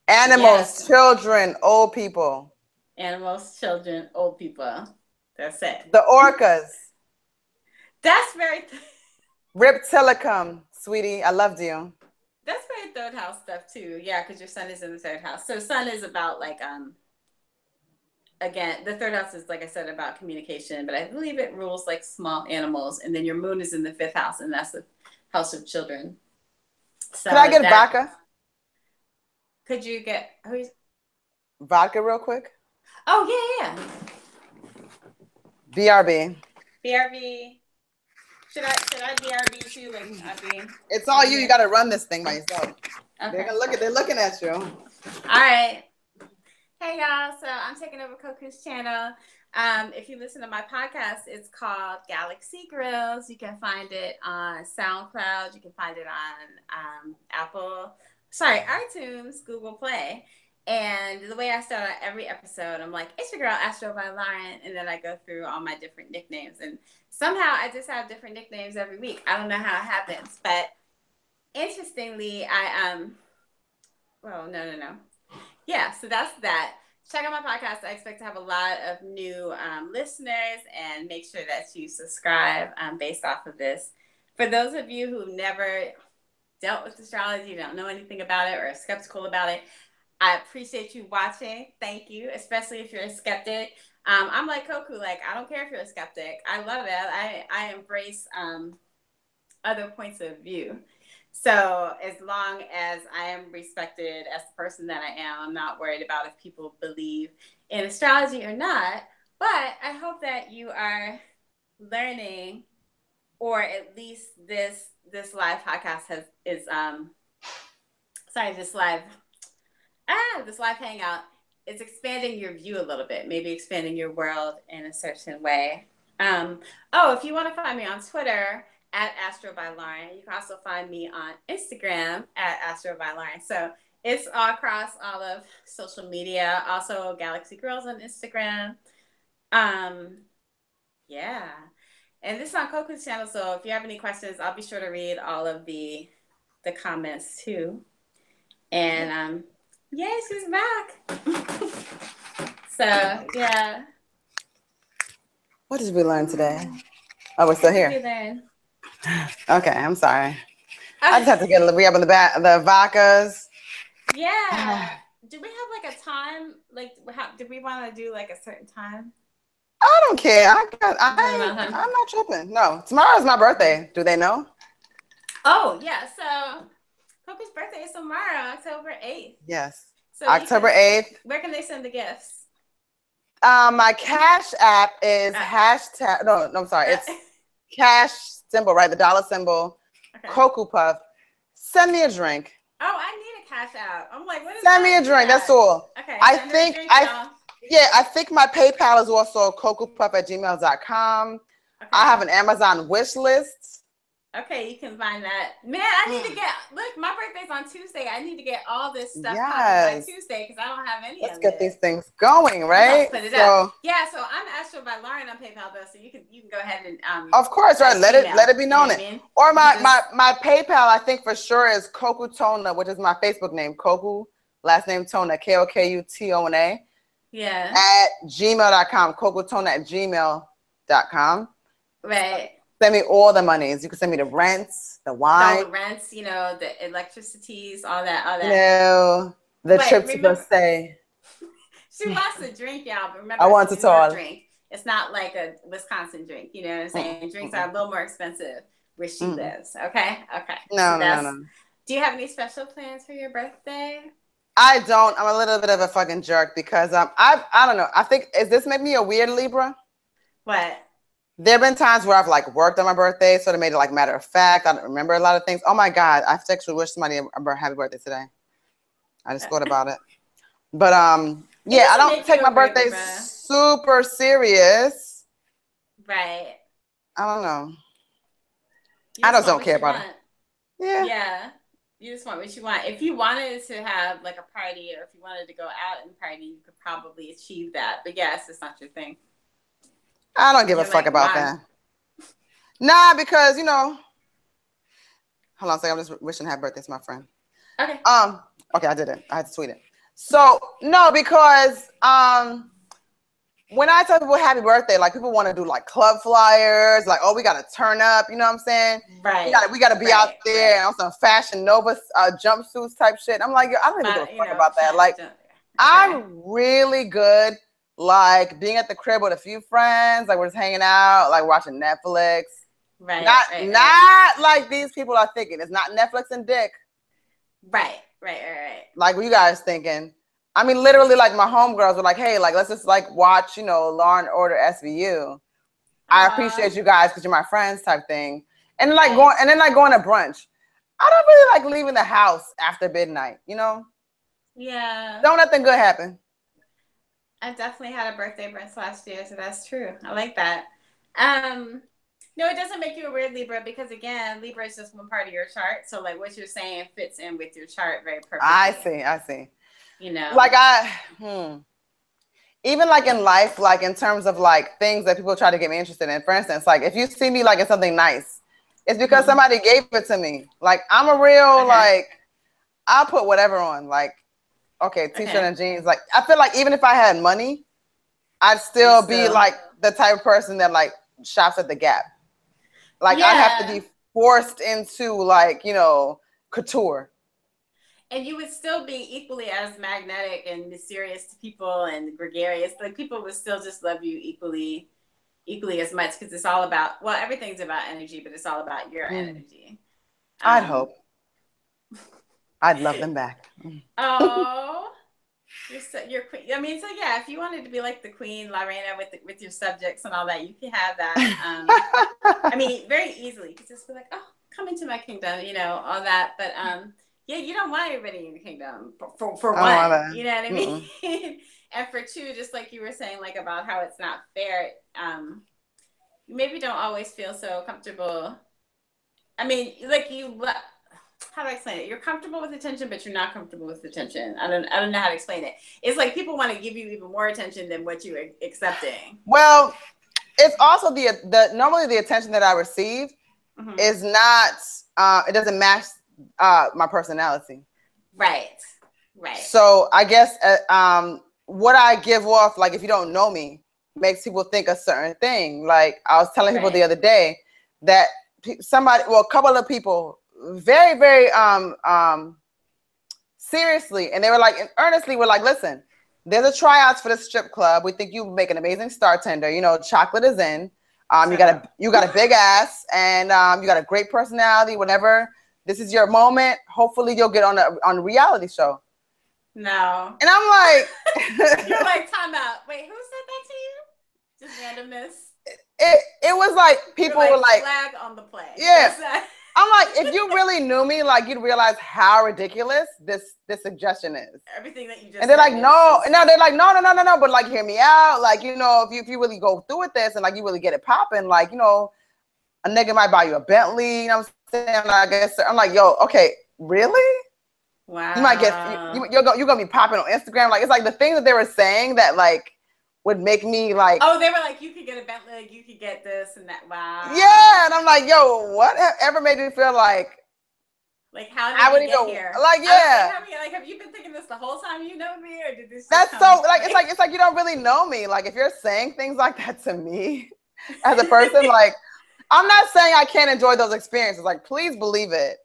Animals, children, old people. Animals, children, old people. That's it. The orcas. That's very. Reptilicum, sweetie. I loved you. That's very third house stuff too. Yeah, because your sun is in the third house. So sun is about like again, the third house is, like I said, about communication, but I believe it rules like small animals. And then your moon is in the fifth house, and that's the house of children. So could I get vodka? Could you get who's vodka real quick? Oh yeah. BRB. BRB. Should I BRB too? Like it's all you. You got to run this thing by yourself. Okay. They're looking at you. All right. Hey y'all. So I'm taking over Koku's channel. If you listen to my podcast, it's called Galaxy Grills. You can find it on SoundCloud. You can find it on iTunes, Google Play. And the way I start out every episode, I'm like, it's your girl, Astro by Lauren. And then I go through all my different nicknames. And somehow I just have different nicknames every week. I don't know how it happens. But interestingly, no. Yeah, so that's that. Check out my podcast. I expect to have a lot of new listeners, and make sure that you subscribe based off of this. For those of you who've never dealt with astrology, don't know anything about it, or are skeptical about it, I appreciate you watching. Thank you, especially if you're a skeptic. I'm like Koku, like, I don't care if you're a skeptic. I love it. I embrace other points of view. So as long as I am respected as the person that I am, I'm not worried about if people believe in astrology or not. But I hope that you are learning, or at least this live podcast this live hangout is expanding your view a little bit, maybe expanding your world in a certain way. If you want to find me on Twitter, at Astro by Lauren. You can also find me on Instagram at Astro by Lauren. So it's all across all of social media. Also Galaxy Girls on Instagram. Yeah. And this is on Koku's channel. So if you have any questions, I'll be sure to read all of the comments too. And yay, she's back. So yeah. What did we learn today? Oh, we're still here. What did we learn? Okay, I'm sorry. I just have to re-up on the vodkas. Yeah. Do we have like a time? Like, do we want to do like a certain time? I don't care. I'm not tripping. No, tomorrow's my birthday. Do they know? Oh yeah. So Koku's birthday is tomorrow, October 8th. Yes. So October 8th. Where can they send the gifts? My Cash app is hashtag. No, I'm sorry. It's cash symbol, right? The dollar symbol. Okay. Koku Puff. Send me a drink. Oh, I need a Cash app. I'm like, what is Send me a drink. That's all. Okay. I think my PayPal is also kokupuff@gmail.com. Okay. I have an Amazon wish list. Okay, you can find that. Man, I need to look, my birthday's on Tuesday. I need to get all this stuff by Tuesday because I don't have any of it. Let's get these things going, right? Put it up. Yeah, so I'm Astro by Lauren on PayPal though, so you can go ahead and of course, right. Let it be known. Or my PayPal, I think for sure is Koku Tona, which is my Facebook name, Koku, last name Tona, KOKUTONA. Yeah. At gmail.com, kokutona@gmail.com. Right. Send me all the monies. You can send me the rents, the wine. The rents, the electricities, all that. No, the trip to go stay. She wants to drink, y'all, but remember, I want to talk. Drink. It's not like a Wisconsin drink. You know what I'm saying? Drinks are a little more expensive where she lives. Okay? Okay. No. Do you have any special plans for your birthday? I don't. I'm a little bit of a fucking jerk because I don't know. I think, is this make me a weird Libra? What? There have been times where I've like worked on my birthday, so it made it like matter of fact. I don't remember a lot of things. Oh my God, I have to actually wish somebody a happy birthday today. I just thought about it. But yeah, I don't take my birthday super serious. Right. I don't know. I just don't care about it. Yeah. Yeah. You just want what you want. If you wanted to have like a party, or if you wanted to go out and party, you could probably achieve that. But yes, it's not your thing. I don't give a fuck about that. Nah, because hold on a second. I'm just wishing happy birthday to my friend. Okay. Okay, I did it. I had to tweet it. So no, because when I tell people happy birthday, like people want to do like club flyers, like, oh, we got to turn up, you know what I'm saying? Right. We got to be out there on some Fashion Nova jumpsuits type shit. I'm like, yo, I don't even give a fuck about that. Like, I'm really good, like being at the crib with a few friends, like we're just hanging out, like watching Netflix. Right. Not like these people are thinking. It's not Netflix and dick. Right. Like what you guys thinking? I mean, literally, like my homegirls were like, "Hey, like let's just like watch, you know, Law and Order SVU. I appreciate you guys because you're my friends," type thing. And like going to brunch. I don't really like leaving the house after midnight, you know? Yeah. Don't nothing good happen. I definitely had a birthday brunch last year, so that's true. I like that. No, it doesn't make you a weird Libra because again, Libra is just one part of your chart. So like what you're saying fits in with your chart very perfectly. I see. You know, like even like in life, like in terms of like things that people try to get me interested in. For instance, like if you see me like in something nice, it's because somebody gave it to me. Like I'm a real like I'll put whatever on. Like t-shirt and jeans. Like I feel like even if I had money, I'd still be like the type of person that like shops at the Gap. Like I'd have to be forced into like, you know, couture. And you would still be equally as magnetic and mysterious to people and gregarious. Like people would still just love you equally as much because it's all about, well, everything's about energy, but it's all about your energy. I'd hope. I'd love them back. Oh, you're queen. I mean, so yeah, if you wanted to be like the queen, Lorena, with your subjects and all that, you can have that. I mean, very easily. You could just be like, oh, come into my kingdom, you know, all that. But yeah, you don't want everybody in the kingdom for one, you know what I mean? And for two, just like you were saying, like about how it's not fair, you maybe don't always feel so comfortable. I mean, like how do I explain it? You're comfortable with attention, but you're not comfortable with attention. I don't know how to explain it. It's like people want to give you even more attention than what you're accepting. Well, it's also normally the attention that I receive is not, it doesn't match my personality. Right. So I guess what I give off, like if you don't know me, makes people think a certain thing. Like I was telling people the other day that a couple of people very, very seriously, and they were like, and earnestly were like, listen, there's a tryouts for the strip club. We think you make an amazing star-tender. You know, chocolate is in. You got a big ass, and you got a great personality. Whenever this is your moment, hopefully you'll get on a reality show. No. And I'm like, you're like, time out. Wait, who said that to you? Just randomness. It was like people were like flag on the play. Yeah. I'm like, if you really knew me, like you'd realize how ridiculous this suggestion is. Everything that you just and they're like, no, they're like, no, but like, hear me out. Like, you know, if you really go through with this and like you really get it popping, like, you know, a nigga might buy you a Bentley. You know what I'm saying? I guess I'm like, yo, okay, really? Wow. You might get you're gonna be popping on Instagram. Like, it's like the things that they were saying that like would make me like, oh, they were like, you could get a Bentley, like, you could get this and that. Wow. Yeah, and I'm like, yo, what ever made me feel like how did you get here? Like, yeah. Like, have you been thinking this the whole time you know me, or did this? That's so like it's like you don't really know me. Like if you're saying things like that to me as a person, like I'm not saying I can't enjoy those experiences. Like, please believe it.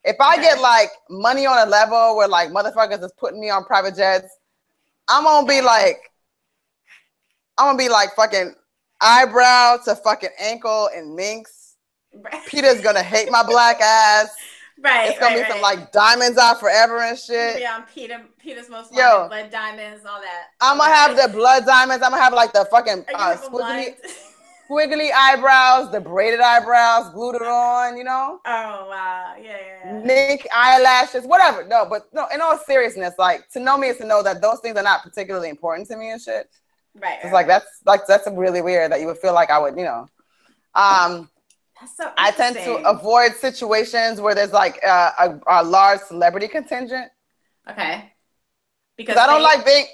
If I get like money on a level where like motherfuckers is putting me on private jets, I'm gonna be like fucking eyebrow to fucking ankle in minks. Peter's gonna hate my black ass. Right. It's gonna be some like diamonds out forever and shit. Be on Peter's most wanted blood diamonds, all that. I'm gonna have the blood diamonds. I'm gonna have like the fucking squiggly eyebrows, the braided eyebrows, glued it on, you know? Oh wow. Yeah. Mink eyelashes, whatever. No, but no, in all seriousness, like to know me is to know that those things are not particularly important to me and shit. Right. It's like that's really weird that you would feel like I would, you know. That's so I tend to avoid situations where there's like a large celebrity contingent. Okay. Because I don't like being.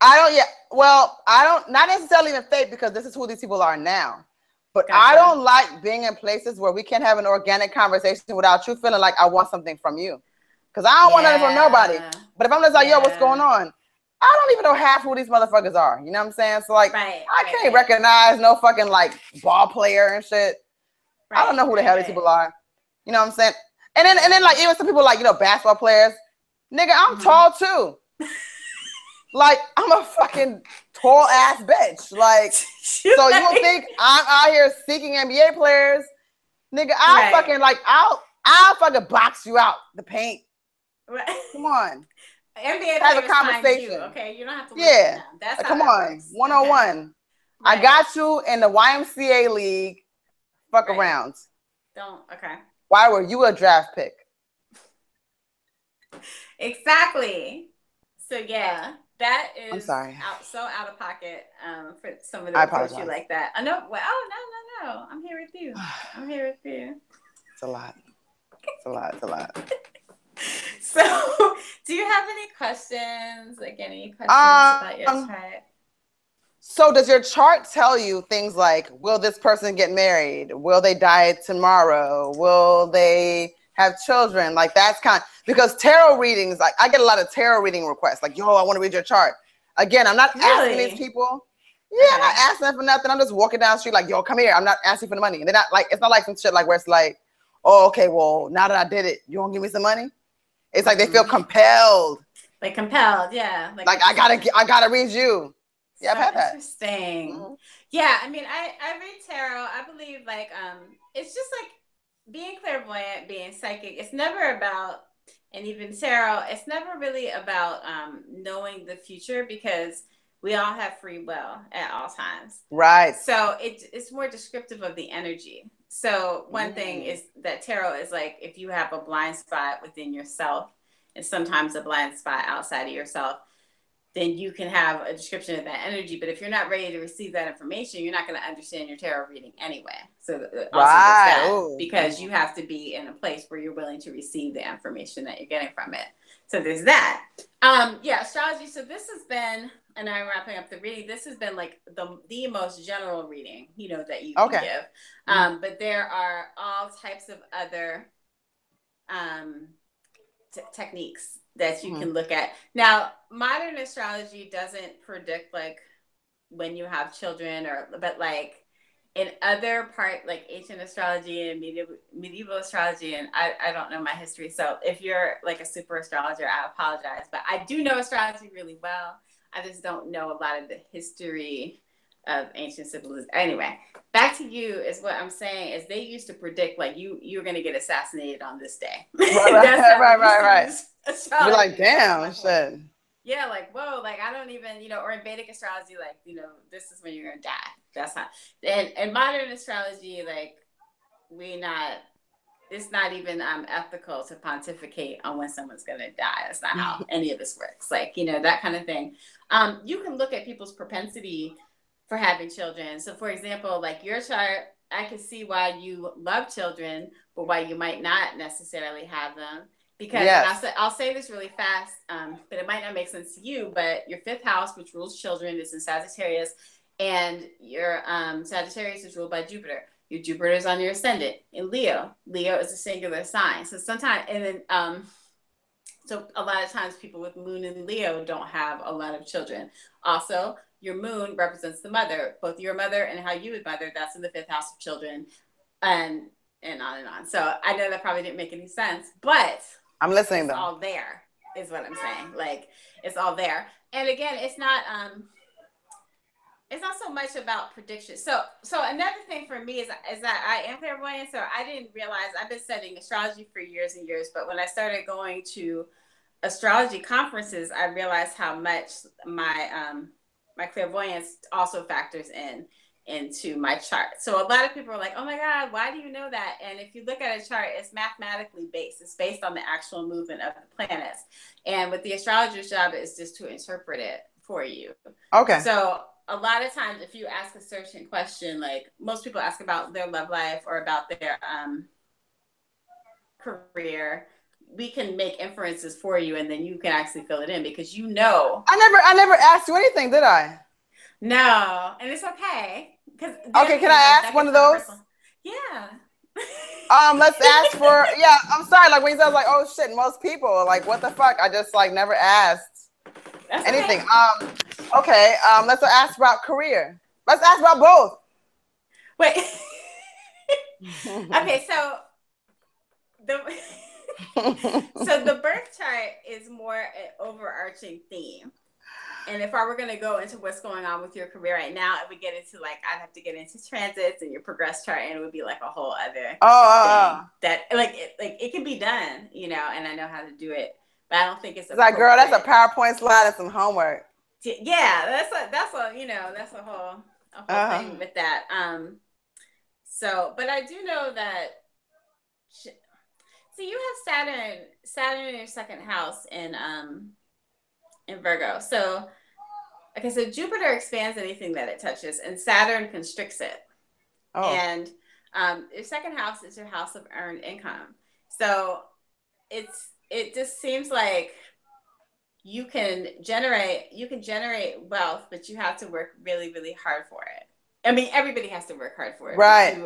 I don't not necessarily even fake because this is who these people are now. But I don't like being in places where we can't have an organic conversation without you feeling like I want something from you. Because I don't want nothing from nobody. But if I'm just like, yo, what's going on? I don't even know half who these motherfuckers are. You know what I'm saying? So like, I can't recognize no fucking like ball player and shit. I don't know who the hell these people are. You know what I'm saying? And then like even some people like, you know, basketball players. Nigga, I'm tall too. Like, I'm a fucking tall ass bitch. Like, so you would think I'm out here seeking NBA players. Nigga, I'll fucking like I'll fucking box you out the paint. Right. Come on. NBA have a conversation. You, okay, you don't have to listen to them. That's come on. 101. Okay. I got you in the YMCA league. Fuck around. Don't. Okay. Why were you a draft pick? Exactly. So yeah, that is I'm sorry. So out of pocket for someone to approach you like that. I know. Well, oh no. I'm here with you. I'm here with you. It's a lot. It's a lot. It's a lot. So, do you have any questions? Like any questions about your chart? So, does your chart tell you things like, will this person get married? Will they die tomorrow? Will they have children? Like that's kind of, because tarot readings, like I get a lot of tarot reading requests. Like, yo, I want to read your chart. Again, I'm not asking these people. Yeah, I'm not asking them for nothing. I'm just walking down the street like, yo, come here. I'm not asking for the money. And they're not like, it's not like some shit like where it's like, oh, okay, well, now that I did it, you won't give me some money? It's like they feel compelled. Like compelled, yeah. Like I gotta read you. Yeah, so I've had that. Interesting. Yeah, I mean, I read tarot. I believe like it's just like being clairvoyant, being psychic. It's never about, and even tarot, it's never really about knowing the future, because we all have free will at all times. Right. So it's more descriptive of the energy. So one thing is that tarot is like, if you have a blind spot within yourself and sometimes a blind spot outside of yourself, then you can have a description of that energy. But if you're not ready to receive that information, you're not going to understand your tarot reading anyway. So also that, because you have to be in a place where you're willing to receive the information that you're getting from it. So there's that. Yeah, astrology. So this has been, and I'm wrapping up the reading, this has been like the most general reading, you know, that you can give. But there are all types of other techniques that you can look at. Now, modern astrology doesn't predict like when you have children, but like in other like ancient astrology and medieval astrology, and I don't know my history. So if you're like a super astrologer, I apologize, but I do know astrology really well. I just don't know a lot of the history of ancient civilizations. Anyway, back to you is what I'm saying is they used to predict like you're going to get assassinated on this day. Right. You're like, damn, shit. Yeah, like, whoa, like I don't even, you know, or in Vedic astrology, like, you know, this is when you're going to die. That's not. And modern astrology, like, it's not even ethical to pontificate on when someone's going to die. That's not how any of this works. Like, you know, that kind of thing. You can look at people's propensity for having children. So for example, like your chart, I can see why you love children, but why you might not necessarily have them. Because I'll say this really fast, but it might not make sense to you, but your 5th house, which rules children, is in Sagittarius, and your Sagittarius is ruled by Jupiter. Your Jupiter is on your ascendant in Leo. Leo is a singular sign. So sometimes, and then, so a lot of times people with moon in Leo don't have a lot of children. Also, your moon represents the mother, both your mother and how you would mother. That's in the 5th house of children, and on and on. So I know that probably didn't make any sense, but I'm listening. It's all there, is what I'm saying. Like it's all there. And again, it's not so much about prediction. So another thing for me is that I am clairvoyant. So I didn't realize I've been studying astrology for years and years, but when I started going to astrology conferences, I realized how much my my clairvoyance also factors into my chart. So a lot of people are like, oh my God, why do you know that? And if you look at a chart, it's mathematically based. It's based on the actual movement of the planets. And what the astrologer's job is just to interpret it for you. Okay. So a lot of times if you ask a certain question, like most people ask about their love life or about their career, we can make inferences for you, and then you can actually fill it in because you know. I never asked you anything, did I? No, and it's okay. Okay, can I ask one of those? Yeah. Let's ask for. Yeah, I'm sorry. Like when you said, I was like, oh shit, most people like, what the fuck? I just like never asked. That's anything. okay. Okay. Let's ask about career. Let's ask about both. Wait. Okay, so the so the birth chart is more an overarching theme. And if I were going to go into what's going on with your career right now, it would get into like, I'd have to get into transits and your progress chart, and it would be like a whole other thing that like it can be done, you know, and I know how to do it, but I don't think it's like, girl, that's a PowerPoint slide and some homework. Yeah, that's a you know, that's a whole thing with that. So, but I do know that. So you have Saturn in your second house in Virgo. So okay, so Jupiter expands anything that it touches, and Saturn constricts it. Oh. And your second house is your house of earned income. So it just seems like you can generate wealth, but you have to work really, really hard for it. I mean, everybody has to work hard for it. Right.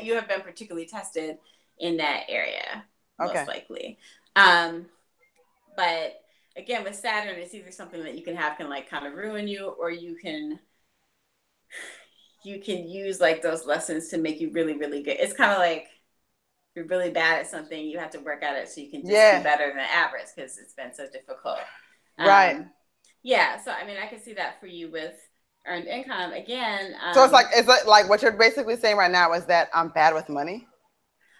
You have been particularly tested in that area, most likely. But again, with Saturn, it's either something that you can have can like kind of ruin you, or you can use like those lessons to make you really, really good. It's kind of like you're really bad at something, you have to work at it so you can just be better than average because it's been so difficult. Right. Yeah. So, I mean, I can see that for you with earned income again. So it's like what you're basically saying right now is that I'm bad with money?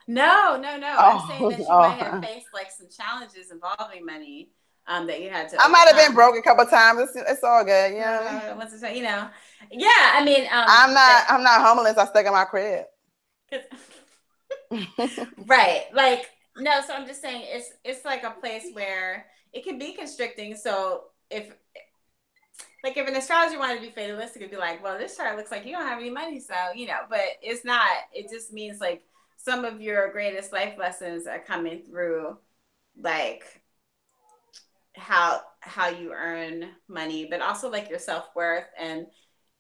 No. I'm saying that you might have faced like some challenges involving money that you had to. I might have been broke a couple of times. It's all good, you know. You know, yeah. I mean, I'm not homeless. I stuck in my crib. Right, like no. So I'm just saying it's like a place where it can be constricting. So if an astrologer wanted to be fatalistic, it'd be like, well, this chart looks like you don't have any money, so you know. But it's not. It just means like some of your greatest life lessons are coming through, like how you earn money, but also like your self-worth, and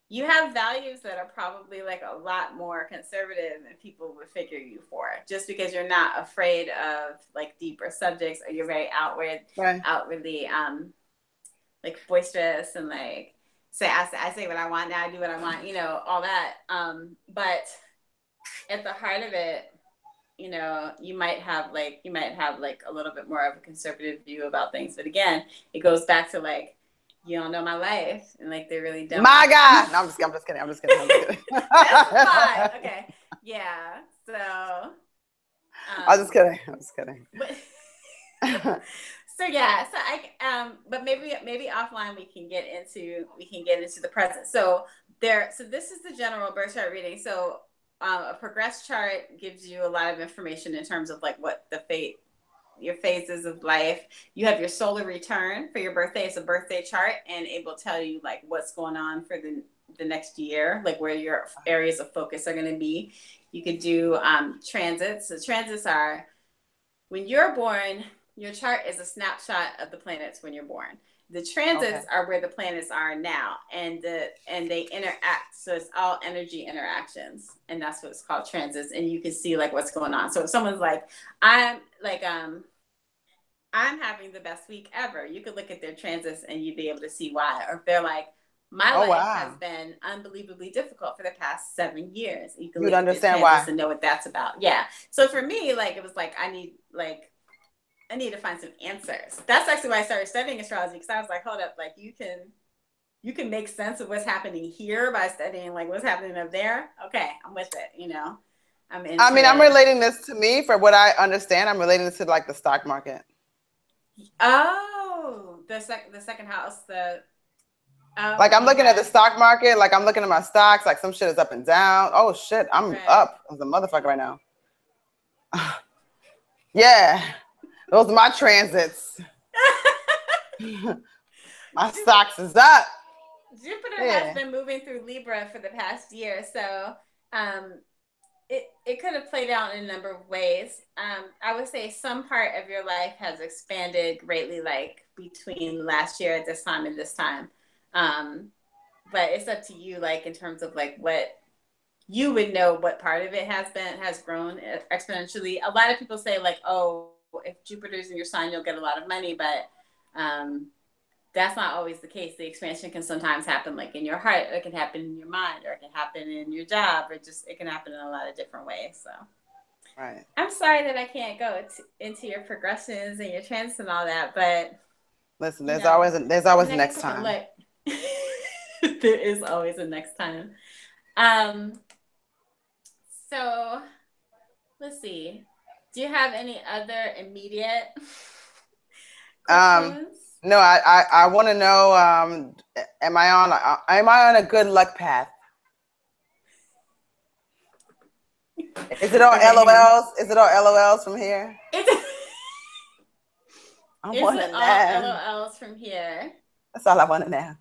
you have values that are probably like a lot more conservative than people would figure you for, just because you're not afraid of like deeper subjects, or you're very outwardly like boisterous and like I say what I want now, I do what I want, you know, all that. But at the heart of it, you know, you might have like a little bit more of a conservative view about things. But again, it goes back to like, you don't know my life, and like they really don't. My God, no, I'm just kidding. That's fine. Okay, yeah. So I'm just kidding. So yeah, so but maybe offline we can get into the present. So this is the general birth chart reading. So a progress chart gives you a lot of information in terms of like what your phases of life. You have your solar return for your birthday. It's a birthday chart, and it will tell you like what's going on for the next year, like where your areas of focus are going to be. You could do transits. So transits are when you're born. Your chart is a snapshot of the planets when you're born. The transits are where the planets are now, and they interact. So it's all energy interactions, and that's what it's called, transits. And you can see like what's going on. So if someone's like, I'm having the best week ever, you could look at their transits and you'd be able to see why. Or if they're like, my life has been unbelievably difficult for the past 7 years, you can look at their transits and know what that's about. Yeah. So for me, like it was like I need to find some answers. That's actually why I started studying astrology, because I was like, hold up, like you can make sense of what's happening here by studying like what's happening up there. Okay, I'm with it, you know. I'm relating this to me, for what I understand, I'm relating this to like the stock market. Oh, the second house, like I'm looking at the stock market, like I'm looking at my stocks, like some shit is up and down. Oh shit, I'm up as a motherfucker right now. Yeah. Those are my transits. My stocks is up. Jupiter has been moving through Libra for the past year, so it could have played out in a number of ways. I would say some part of your life has expanded greatly, like between last year at this time and this time. But it's up to you, like in terms of like what you would know, what part of it has grown exponentially. A lot of people say like, oh, if Jupiter's in your sign, you'll get a lot of money, but that's not always the case. The expansion can sometimes happen like in your heart, or it can happen in your mind, or it can happen in your job, or just it can happen in a lot of different ways. So Right. I'm sorry that I can't go into your progressions and your trends and all that, but listen, there's always next time. There is always a next time. So let's see. Do you have any other immediate questions? No, I want to know, am I on a good luck path? Is it all LOLs? Is it all LOLs from here? Is it all LOLs from here? That's all I want to know.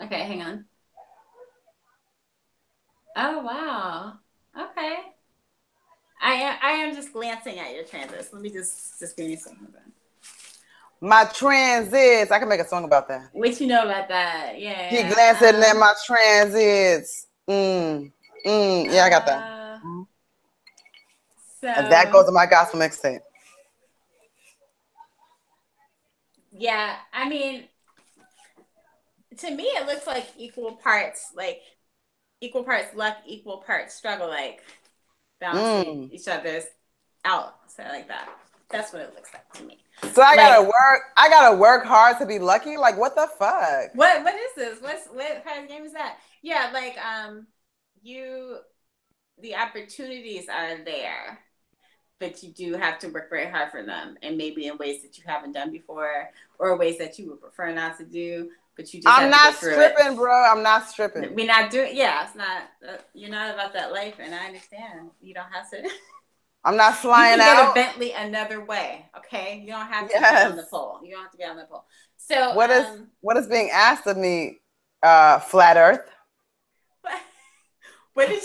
Okay, hang on. Oh wow. Okay. I am just glancing at your transits. Let me just give me a second. My transits. I can make a song about that. What you know about that? Yeah. He glancing at my transits. Yeah, I got that. So and that goes to my gospel mixtape. Yeah, I mean, to me, it looks like equal parts luck, equal parts struggle, like balancing each other's out. So like that. That's what it looks like to me. So I gotta work hard to be lucky. Like what the fuck? What is this? What kind of game is that? Yeah, like the opportunities are there, but you do have to work very hard for them, and maybe in ways that you haven't done before, or ways that you would prefer not to do. But you just I'm not stripping, bro. I'm not stripping. We're not doing. Yeah, it's not. You're not about that life, and I understand. You don't have to. I'm not flying out. You can get a Bentley another way, okay? You don't have to be on the pole. You don't have to be on the pole. So what is being asked of me? Flat Earth. What did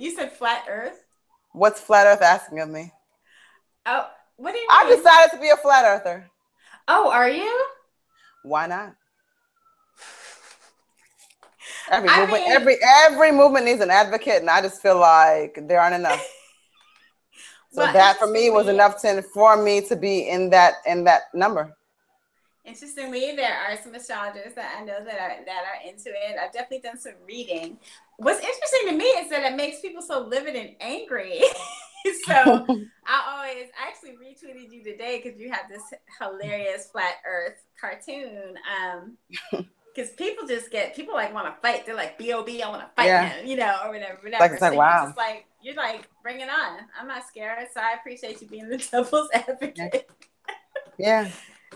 you said? Flat Earth. What's Flat Earth asking of me? Oh, what do you mean? I decided to be a flat earther. Oh, are you? Why not? Every movement needs an advocate, and I just feel like there aren't enough. So that for me was enough for me to be in that number. Interestingly, there are some astrologers that I know that are into it. I've definitely done some reading. What's interesting to me is that it makes people so livid and angry. So I actually retweeted you today because you have this hilarious flat Earth cartoon. Because people like want to fight. They're like, B.O.B. I want to fight him, or whatever. Like, so wow. You're like, bring it on. I'm not scared. So I appreciate you being the devil's advocate. Yeah.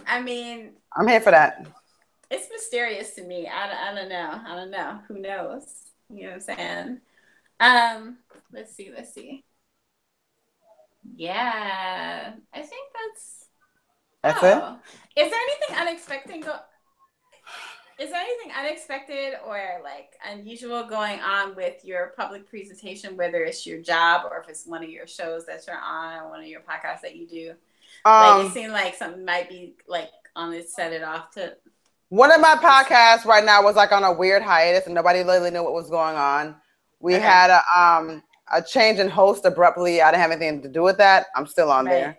I mean, I'm here for that. It's mysterious to me. I don't know. Who knows? You know what I'm saying? Let's see. Yeah, I think that's it. Is there anything unexpected? Is there anything unexpected or like unusual going on with your public presentation, whether it's your job or if it's one of your shows that you're on or one of your podcasts that you do? Like it seemed like something might be like on it, set it off to. One of my podcasts right now was like on a weird hiatus and nobody really knew what was going on. We had a change in host abruptly. I didn't have anything to do with that. I'm still on there.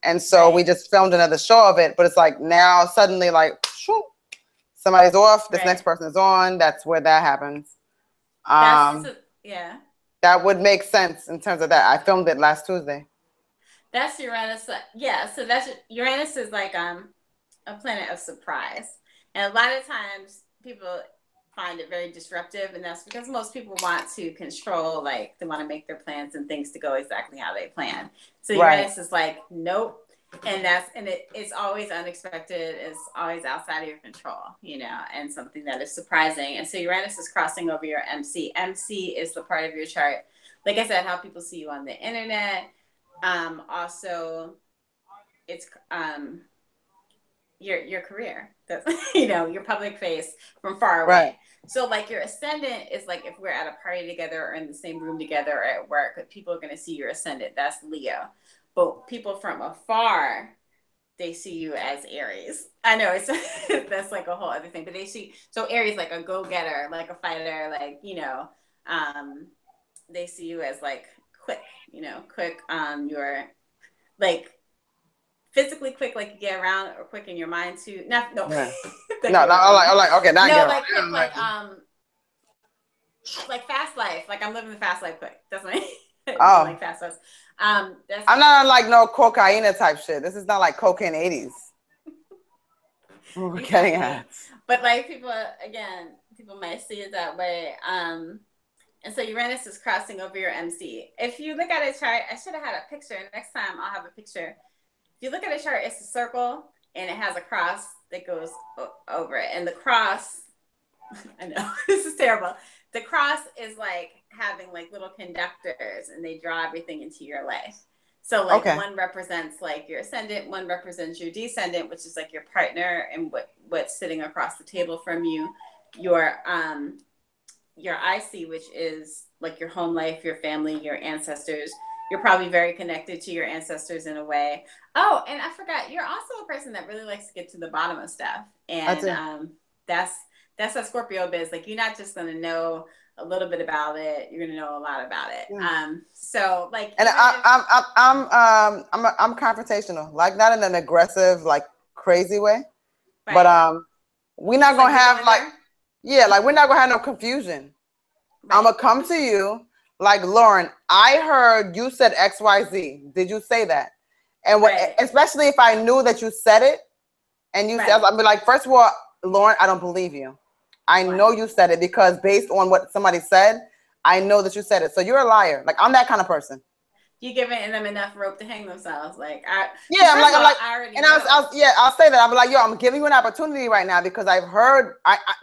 And so we just filmed another show of it, but it's like now suddenly like shoo, somebody's off, this next person is on. That's where that happens. That would make sense in terms of that. I filmed it last Tuesday. That's Uranus. Yeah, so Uranus is like a planet of surprise. And a lot of times people find it very disruptive, and that's because most people want to control, like they want to make their plans and things to go exactly how they plan. So Uranus is like, nope. And it's always unexpected. It's always outside of your control, and something that is surprising. And so Uranus is crossing over your MC. MC is the part of your chart, like I said, how people see you on the internet. Also, it's your career. That's your public face from far away. Right. So like your ascendant is like if we're at a party together or in the same room together or at work, people are going to see your ascendant. That's Leo. But people from afar, they see you as Aries. I know that's like a whole other thing, but they see, so Aries like a go-getter, like a fighter, like, they see you as like quick, your like physically quick, like you get around, or quick in your mind too. No. Yeah. no, I'm like, okay, not no, get like around. quick, like fast life. Like I'm living the fast life quick. That's what I like fast life. I'm not on like no cocaine type shit. This is not like cocaine 80s. We're getting at. But like people might see it that way. And so Uranus is crossing over your MC. If you look at a chart, I should have had a picture. Next time I'll have a picture. If you look at a chart, it's a circle and it has a cross that goes over it. And the cross, I know this is terrible. The cross is like having like little conductors, and they draw everything into your life. So like one represents like your ascendant, one represents your descendant, which is like your partner and what's sitting across the table from you. Your IC, which is like your home life, your family, your ancestors. You're probably very connected to your ancestors in a way. Oh, and I forgot, you're also a person that really likes to get to the bottom of stuff. And that's a Scorpio biz. Like, you're not just going to know a little bit about it. You're going to know a lot about it. Yeah. So like, and I'm confrontational, like not in an aggressive, like crazy way, right. But we're not going to have like, like we're not going to have no confusion. Right. I'm going to come to you like, Lauren, I heard you said XYZ. Did you say that? And especially if I knew that you said it and you said, I'd be like, first of all, Lauren, I don't believe you. I know you said it, because based on what somebody said, I know that you said it. So you're a liar. Like, I'm that kind of person. You giving them enough rope to hang themselves. Like, I'll say that. I'm like, yo, I'm giving you an opportunity right now, because I've heard,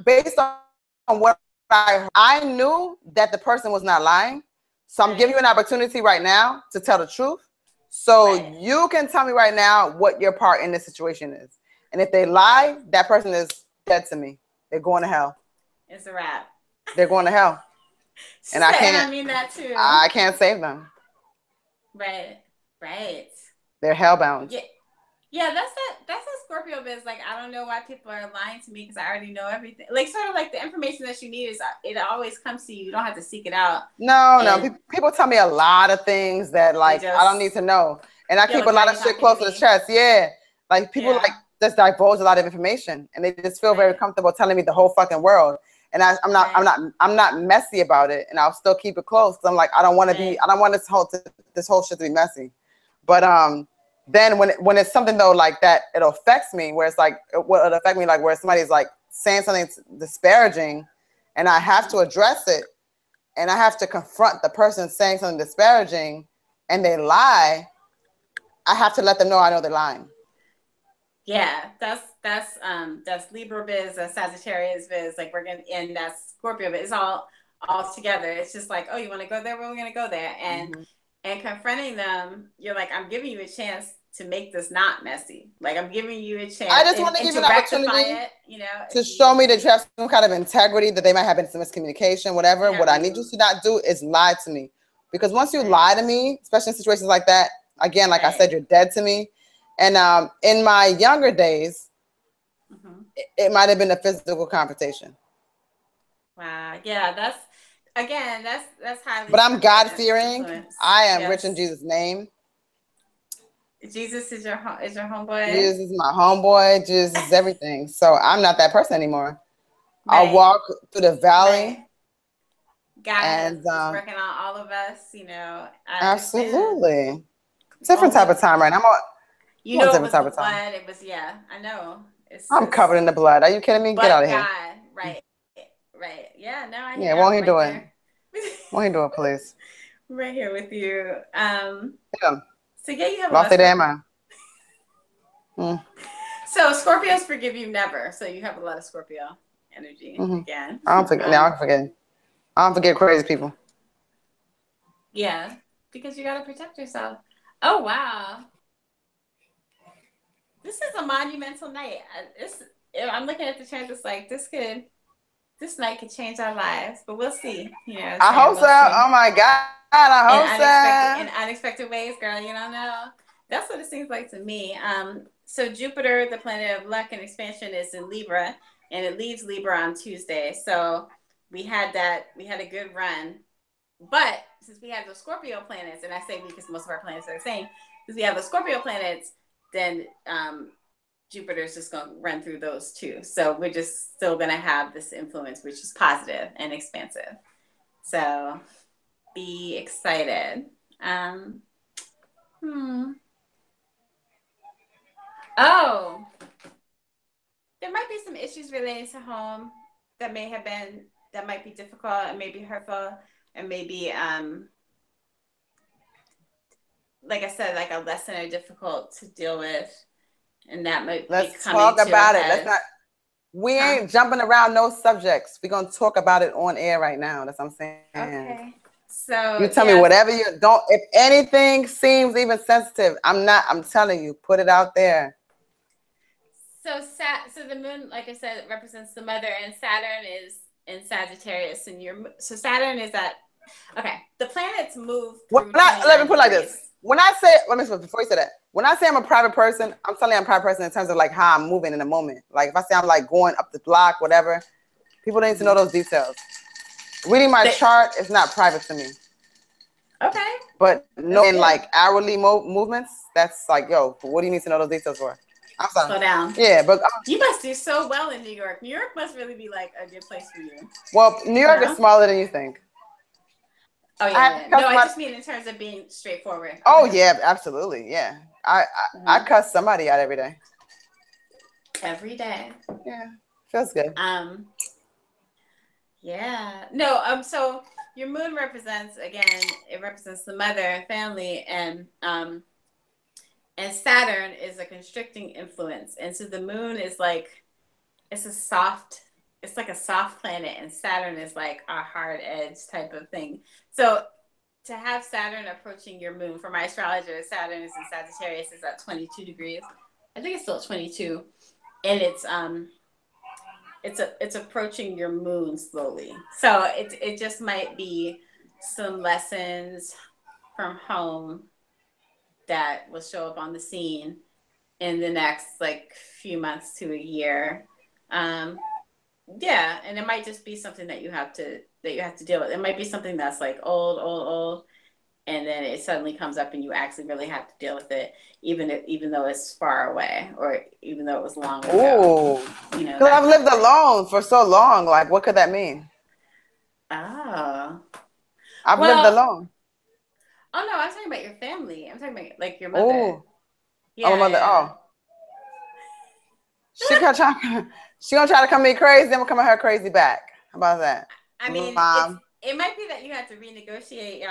based on what I heard, I knew that the person was not lying. So I'm giving you an opportunity right now to tell the truth. So you can tell me right now what your part in this situation is. And if they lie, that person is dead to me. They're going to hell. It's a wrap. They're going to hell. And I can't. I mean that too. I can't save them. Right. They're hellbound. Yeah, that's a Scorpio biz. Like, I don't know why people are lying to me, because I already know everything. Like, sort of like the information that you need is, it always comes to you. You don't have to seek it out. No. People tell me a lot of things that like I don't need to know, and I keep a lot of shit close to the chest. Yeah, like people like just divulge a lot of information, and they just feel very comfortable telling me the whole fucking world. And I'm not messy about it, and I'll still keep it close, because I'm like, I don't want to be. I don't want this whole shit to be messy. But then when it's something though like that, it affects me, where it's like, it'll affect me like where somebody's like saying something disparaging, and I have to address it, and I have to confront the person saying something disparaging, and they lie. I have to let them know I know they're lying. Yeah, that's Libra biz, that's Sagittarius biz, like and that's Scorpio biz. It's all together. It's just like, oh, you want to go there? Well, we're gonna go there, and confronting them, you're like, I'm giving you a chance to make this not messy. Like, I'm giving you a chance. I just want to give you an opportunity to show me that you have some kind of integrity, that they might have been some miscommunication, whatever. What I need you to not do is lie to me, because once you lie to me, especially in situations like that, again, like I said, you're dead to me. And in my younger days, it might have been a physical confrontation. Wow. Yeah, that's highly. But I'm God-fearing. I am rich in Jesus' name. Jesus is your homeboy. Jesus is my homeboy. Jesus is everything. So I'm not that person anymore. I'll walk through the valley. God is working on all of us, Absolutely. Different type of time right now. It was the blood. It was, I know. I'm covered in the blood. Are you kidding me? Get out of here. Right. Yeah, no, I won't he do it? Won't he do it, please? I'm right here with you. So you have lost it, am I? So Scorpios forgive you never. So you have a lot of Scorpio energy again. I don't forget. I don't forget crazy people. Yeah, because you got to protect yourself. Oh, wow. This is a monumental night. I'm looking at the chart. It's like, this night could change our lives, but we'll see. I hope so. Oh my God. I hope so. In unexpected ways, girl, you don't know. That's what it seems like to me. So Jupiter, the planet of luck and expansion, is in Libra, and it leaves Libra on Tuesday. So we had a good run. But since we have the Scorpio planets, and I say we because most of our planets are the same, since we have the Scorpio planets, then Jupiter's just going to run through those too. So we're just still going to have this influence, which is positive and expansive. So be excited. Oh, there might be some issues related to home that might be difficult and maybe hurtful and maybe, like I said, like a lesson or difficult to deal with. And that might Let's be coming talk to about a it. head. Let's not. We ain't jumping around no subjects. We're gonna talk about it on air right now. That's what I'm saying. Okay. So you tell me whatever you don't. If anything seems even sensitive, I'm telling you, put it out there. So the moon, like I said, represents the mother, and Saturn is in Sagittarius, and so Saturn is that. Okay, the planets move. Let me put it like this. When I say, before you say that, when I say I'm a private person, I'm telling you I'm a private person in terms of like how I'm moving in the moment. Like if I say I'm like going up the block, whatever, people need to know those details. Reading my chart is not private to me. Okay. But knowing like hourly movements, that's like, yo, what do you need to know those details for? I'm sorry. Slow down. Yeah, but you must do so well in New York. New York must really be like a good place for you. Well, New York is smaller than you think. Oh yeah. No, I just mean in terms of being straightforward. Oh yeah, absolutely. Yeah. I cuss somebody out every day. Every day. Yeah. Feels good. Yeah. No, so your moon represents the mother and family, and Saturn is a constricting influence. And so the moon is like it's like a soft planet, and Saturn is like a hard edge type of thing. So to have Saturn approaching your moon, for my astrologer, Saturn is in Sagittarius, is at 22 degrees. I think it's still 22. And it's approaching your moon slowly. So it just might be some lessons from home that will show up on the scene in the next like few months to a year. Yeah, and it might just be something that you have to deal with. It might be something that's like old, and then it suddenly comes up and you actually really have to deal with it, even though it's far away, or even though it was long ago. Ooh. Because I've lived alone for so long. Like, what could that mean? Oh. I've lived alone. Oh no, I'm talking about your family. I'm talking about like your mother. Ooh. Yeah, my mother. Yeah. Oh. She gonna try to come me crazy, then we'll come at her crazy back. How about that? I mean, it might be that you have to renegotiate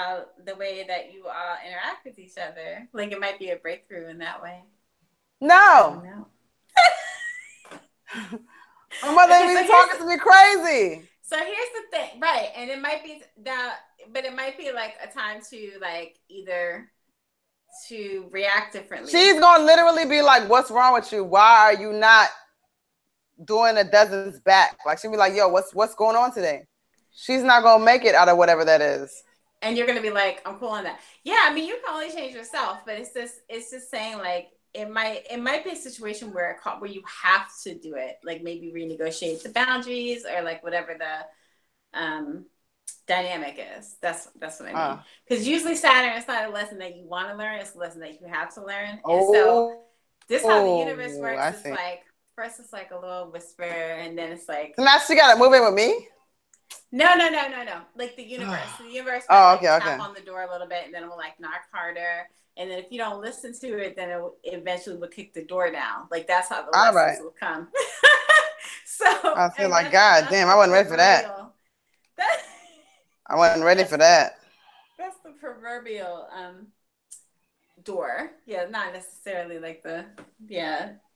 the way that you all interact with each other. Like it might be a breakthrough in that way. No. My mother ain't even talking to me crazy. So here's the thing, right? And it might be that, but it might be like a time to like either to react differently. She's gonna literally be like, "What's wrong with you? Why are you not doing a dozens back?" Like she'll be like, "Yo, what's going on today?" She's not gonna make it out of whatever that is. And you're gonna be like, "I'm cool on that." Yeah, I mean, you can only change yourself, but it's just saying like it might be a situation where you have to do it, like maybe renegotiate the boundaries or like whatever the dynamic is. That's what I mean. Because usually Saturn is not a lesson that you want to learn; it's a lesson that you have to learn. And so this is how the universe works. It's like first it's like a little whisper, and then it's like now she got to move in with me. No. Like the universe. The universe will tap on the door a little bit, and then it will like knock harder. And then if you don't listen to it, then it eventually will kick the door down. Like that's how the lessons will come. So I feel like, God damn, I wasn't ready for that. I wasn't ready for that. That's the proverbial door. Yeah, not necessarily like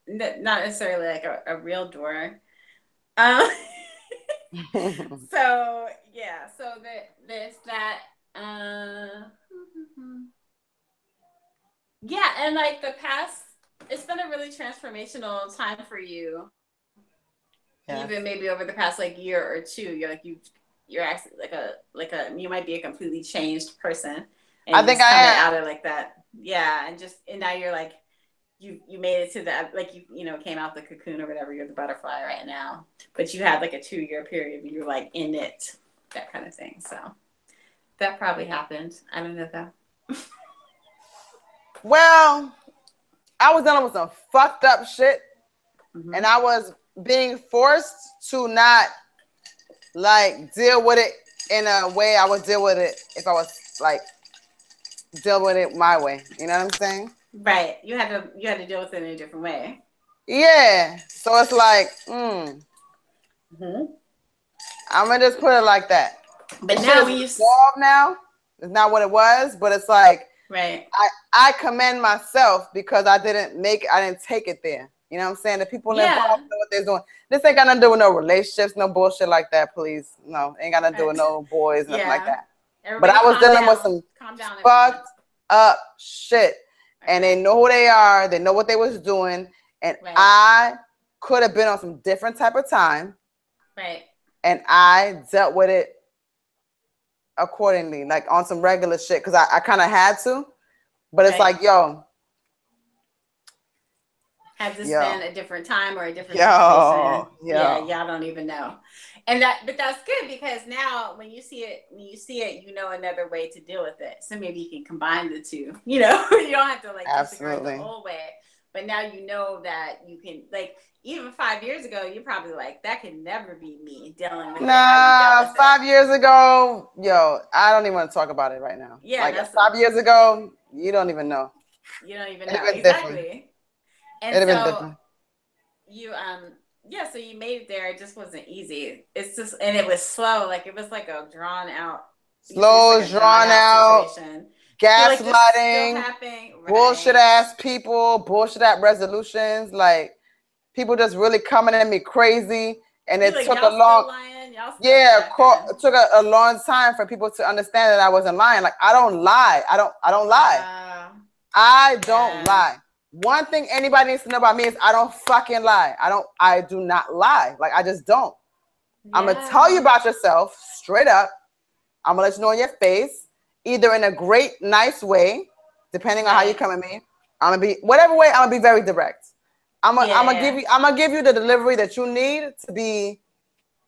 not necessarily like a real door. So yeah, so there's that. Yeah, and like the past, it's been a really transformational time for you. Yes. Even maybe over the past like year or two, you're actually you might be a completely changed person. And I think I am out of like that. Yeah, and now you're like you made it to that, like you came out the cocoon or whatever. You're the butterfly right now, but you had like a 2-year period where you're like in it, that kind of thing. So that probably happened. I don't know though. Well, I was dealing with some fucked up shit, and I was being forced to not like deal with it in a way I would deal with it if I was like deal with it my way. You know what I'm saying? Right. You had to deal with it in a different way. Yeah. So it's like, I'm gonna just put it like that. But this now shit is resolved now. It's not what it was, but it's like, right. I commend myself because I didn't take it there. You know what I'm saying? The people involved know what they're doing. This ain't got nothing to do with no relationships, no bullshit like that, please. No, ain't got nothing to do with no boys, nothing like that. Everybody but I was dealing with some fucked up shit. Okay. And they know who they are. They know what they was doing. And I could have been on some different type of time. Right. And I dealt with it accordingly, like on some regular shit, because I kind of had to. But it's like, yo. Has this been a different time or a different situation? Yeah, y'all don't even know. But that's good, because now when you see it, you know another way to deal with it. So maybe you can combine the two. You know, you don't have to like disregard the old way. But now you know that you can, like, even 5 years ago, you're probably like, that could never be me dealing with it. Nah, 5 years ago, yo, I don't even want to talk about it right now. Yeah, like 5 years ago, you don't even know. You don't even know. Exactly. And so you, so you made it there. It just wasn't easy. It's just, and it was slow. Like, it was like a drawn out situation. Gaslighting, bullshit ass people, bullshit ass resolutions. Like, people just really coming at me crazy. And it took a long, it took a long time for people to understand that I wasn't lying. Like, I don't lie. I don't lie. I don't lie. One thing anybody needs to know about me is I don't fucking lie. I do not lie. Like, I just don't. I'm going to tell you about yourself straight up. I'm going to let you know in your face, either in a great, nice way, depending on how you come at me. I'm going to be, whatever way, I'm going to be very direct. I'm gonna give you the delivery that you need to be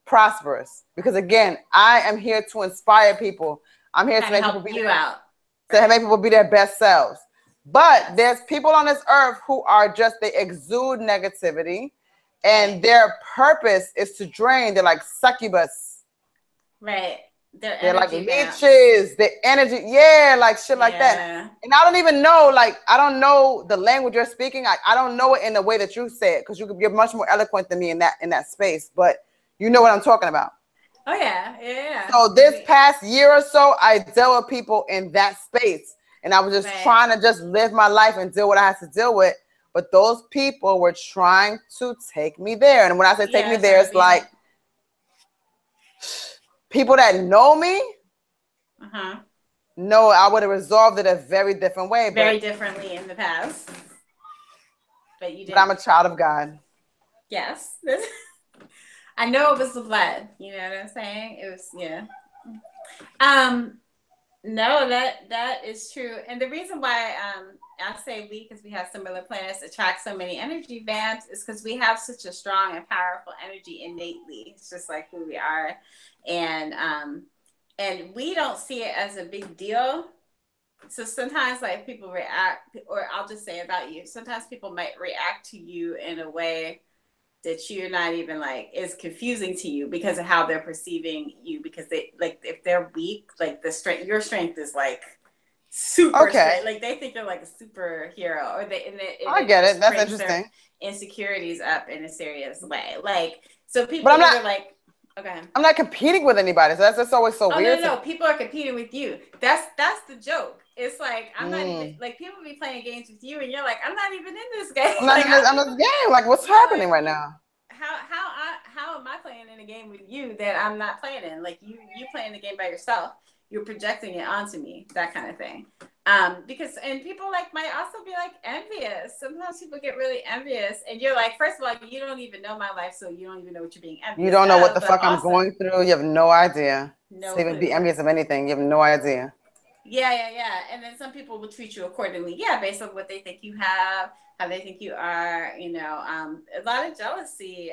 prosperous. Because again, I am here to inspire people. I'm here to make people be make people be their best selves. But there's people on this earth who are just, they exude negativity, and their purpose is to drain. They're like succubus. Right. They're like leeches, the energy, like shit like that. And I don't even know, like, I don't know the language you're speaking. I don't know it in the way that you say it, because you're much more eloquent than me in that space. But you know what I'm talking about. Oh yeah. So this past year or so, I dealt with people in that space, and I was just trying to just live my life and deal with what I had to deal with. But those people were trying to take me there, and when I say take me there, it's like, people that know me, know I would have resolved it a very different way. Very differently in the past. But you did. But I'm a child of God. Yes. I know it was the blood. You know what I'm saying? It was, no, that is true. And the reason why I say we, because we have similar planets attract so many energy bands, is because we have such a strong and powerful energy innately. It's just like who we are. And we don't see it as a big deal. So sometimes, like, people react, or I'll just say about you, sometimes people might react to you in a way that you're not even, like, is confusing to you because of how they're perceiving you, because they, like, if they're weak, like, your strength is like super strength. Like, they think you're like a superhero, or I get it. That's interesting. Insecurities up in a serious way. Like, so people are like, okay, I'm not competing with anybody, so that's always so weird. No, people are competing with you. That's the joke. It's like, I'm not even, like, people be playing games with you, and you're like, I'm not even in this game. I'm in this game. Like, what's happening right now? How am I playing in a game with you that I'm not playing in? Like, you playing the game by yourself. You're projecting it onto me, that kind of thing. Because, and people, like, might also be like envious. Sometimes people get really envious, and you're like, first of all, you don't even know my life, so you don't even know what you're being envious. You don't know what the fuck I'm going through. You have no idea. No, to even be envious of anything. You have no idea. Yeah. And then some people will treat you accordingly. Yeah, based on what they think you have, how they think you are. A lot of jealousy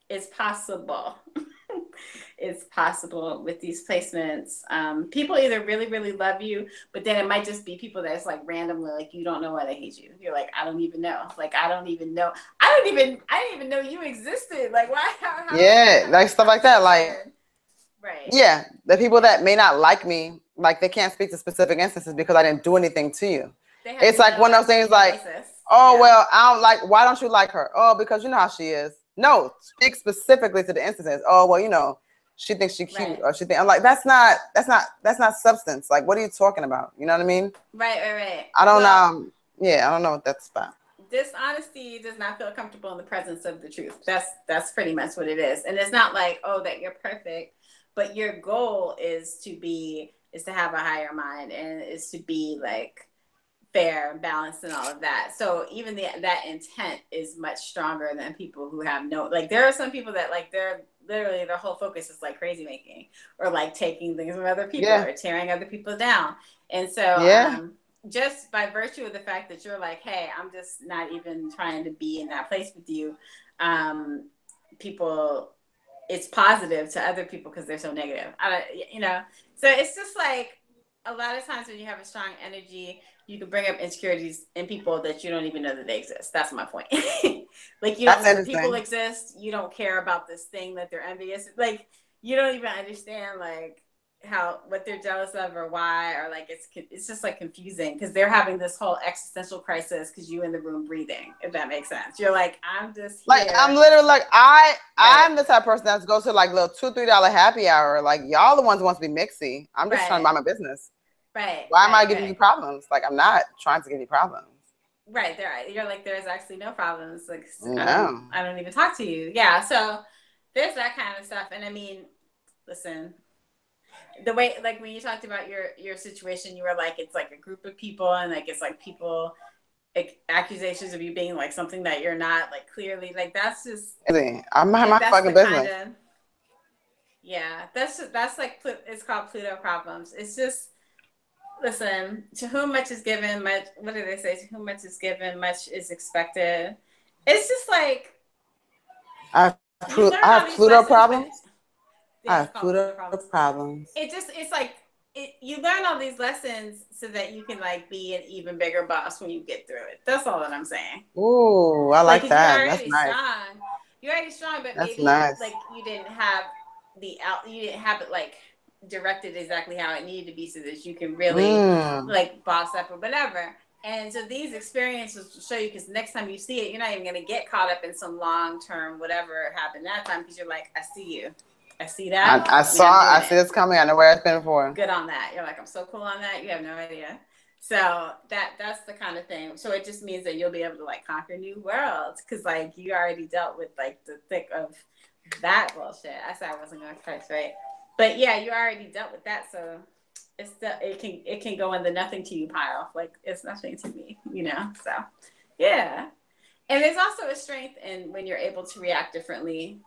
is possible. is possible with these placements. People either really, really love you, but then it might just be people that's like randomly, like you don't know why they hate you. You're like, I don't even know. Like, I didn't even know you existed. Like, why? How yeah, like stuff like that. Like, right. Yeah, the people that may not like me, like they can't speak to specific instances because I didn't do anything to you. It's like one of those things like, oh, well, I don't like, why don't you like her? Oh, because you know how she is. No, speak specifically to the instances. Oh, well, you know, she thinks she's cute, or she think, I'm like, that's not substance. Like, what are you talking about? You know what I mean? Right. I don't I don't know what that's about. Dishonesty does not feel comfortable in the presence of the truth. That's pretty much what it is. And it's not like, oh, that you're perfect, but your goal is to have a higher mind, and is to be like fair and balanced and all of that. So even that intent is much stronger than people who have no, like, there are some people that like they're literally, their whole focus is like crazy making, or like taking things from other people, or tearing other people down. And so just by virtue of the fact that you're like, hey, I'm just not even trying to be in that place with you, people, it's positive to other people because they're so negative. So it's just like, a lot of times when you have a strong energy, you can bring up insecurities in people that you don't even know that they exist. That's my point. Like, you don't know that people exist. You don't care about this thing that they're envious. Like, you don't even understand like what they're jealous of, or why, or like it's just like confusing because they're having this whole existential crisis because you in the room breathing, if that makes sense. You're like, I'm just here. Like, I'm literally like, I'm the type of person that goes to like little $2-3 happy hour. Like, y'all the ones who wants to be mixy. I'm just trying to mind my business. Right. Why am I giving you problems? Like, I'm not trying to give you problems. Right. You're like, there's actually no problems. Like, no. I don't even talk to you. Yeah. So there's that kind of stuff. And I mean, listen, the way, like, when you talked about your situation, you were like, it's like a group of people, and like, it's like people, like, accusations of you being like something that you're not, like, clearly, like, that's just, I'm behind my fucking business. That's like, it's called Pluto problems. It's just, listen, to whom much is given, much, what do they say? To whom much is given, much is expected. It's just like, I have Pluto problems. I have Pluto problems. It's like, you learn all these lessons so that you can like be an even bigger boss when you get through it. That's all that I'm saying. Ooh, I like that. That's nice. You're already strong, but maybe like you didn't have it like directed exactly how it needed to be so that you can really like boss up or whatever. And so these experiences will show you, because next time you see it, you're not even going to get caught up in some long-term whatever happened that time, because you're like, I see you. I see that. I see this coming. I know where it's been before. Good on that. You're like, I'm so cool on that. You have no idea. So that's the kind of thing. So it just means that you'll be able to like conquer new worlds, because like you already dealt with like the thick of that bullshit. I said I wasn't going to curse, right? But yeah, you already dealt with that. So it can go in the nothing to you pile. Like, it's nothing to me, you know? So yeah. And there's also a strength in when you're able to react differently,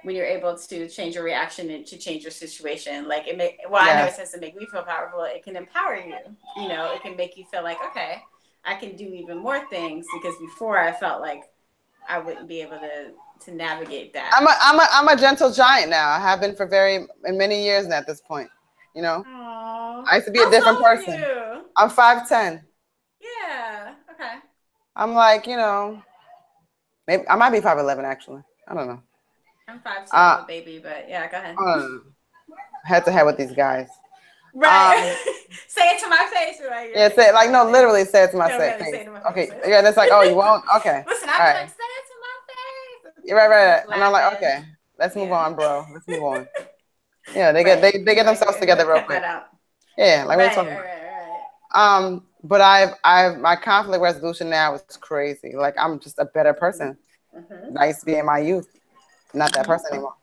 when you're able to change your reaction and to change your situation. Like, I know it tends to make me feel powerful. It can empower you. You know, it can make you feel like, okay, I can do even more things, because before I felt like I wouldn't be able to navigate that. I'm a gentle giant now. I have been for many years now at this point. You know, Aww. I used to be a different person. I'm 5'10". Yeah. Okay. I'm like, you know, maybe I might be 5'11" actually. I don't know. I'm 5'2", I'm a baby, but yeah, go ahead. Head to head with these guys. Right. Say it to my face, right? Yeah, say it, like, no, literally say it to my face. Really say it to my face. Okay. Yeah, that's like, oh, you won't? Okay. Listen, I'm like, say it to my face. You're right. And I'm like, okay, let's move on, bro. Let's move on. Yeah, they get themselves together real quick. Yeah, like, what are you talking about? But I've my conflict resolution now is crazy. Like, I'm just a better person. I used to be in my youth, not that person anymore.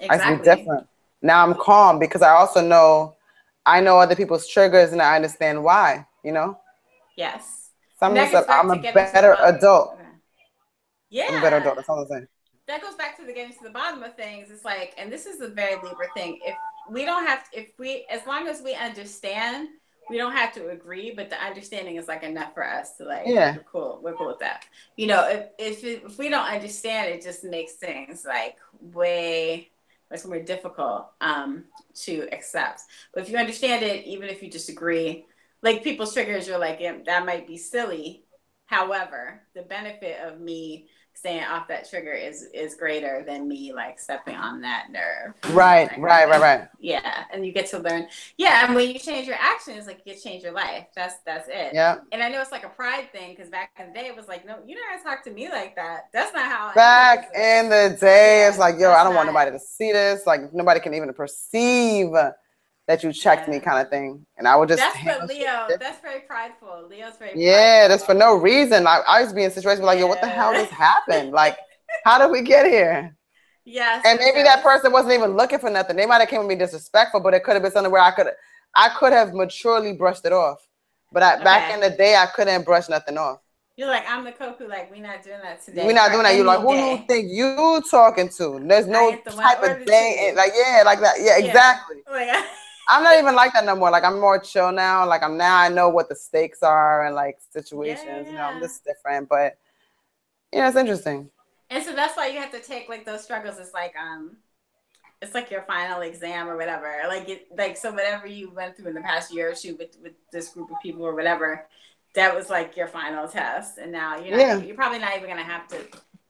I used to be different. Now I'm calm because I also know other people's triggers, and I understand why. You know. Yes. I'm a better adult. Okay. Yeah. I'm a better adult. That's all I'm saying. That goes back to the getting to the bottom of things. It's like, and this is a very Libra thing. As long as we understand, we don't have to agree, but the understanding is like enough for us to like, we're cool with that. You know, if we don't understand, it just makes things like way It's more difficult to accept. But if you understand it, even if you disagree, like people's triggers, you're like, yeah, that might be silly. However, the benefit of me staying off that trigger is greater than me like stepping on that nerve. Right, right. Yeah, and you get to learn. Yeah, and when you change your actions, like you change your life. That's it. Yeah. And I know it's like a pride thing because back in the day it was like, no, you never talk to me like that. That's not how. Back in the day, it's like, yo, I don't want nobody to see this. Like nobody can even perceive that you checked me, kind of thing. And I would just. That's what Leo. That's very prideful. Leo's very. Yeah, that's for no reason. I used to be in situations like, yo, what the hell just happened? Like, how did we get here? Yes. And maybe that person wasn't even looking for nothing. They might have came with me disrespectful, but it could have been something where I could have maturely brushed it off. But back in the day, I couldn't brush nothing off. You're like, I'm the Koku, like, we're not doing that today. We're not doing that. You're like, who you think you talking to? There's no type of thing. Like, yeah, like that. Yeah, exactly. I'm not even like that no more. Like, I'm more chill now. Like, I know what the stakes are and like situations. You know, I'm just different. But, it's interesting. And so that's why you have to take like those struggles. It's like your final exam or whatever. So whatever you went through in the past year or two with this group of people or whatever, that was like your final test. And now you're probably not even gonna have to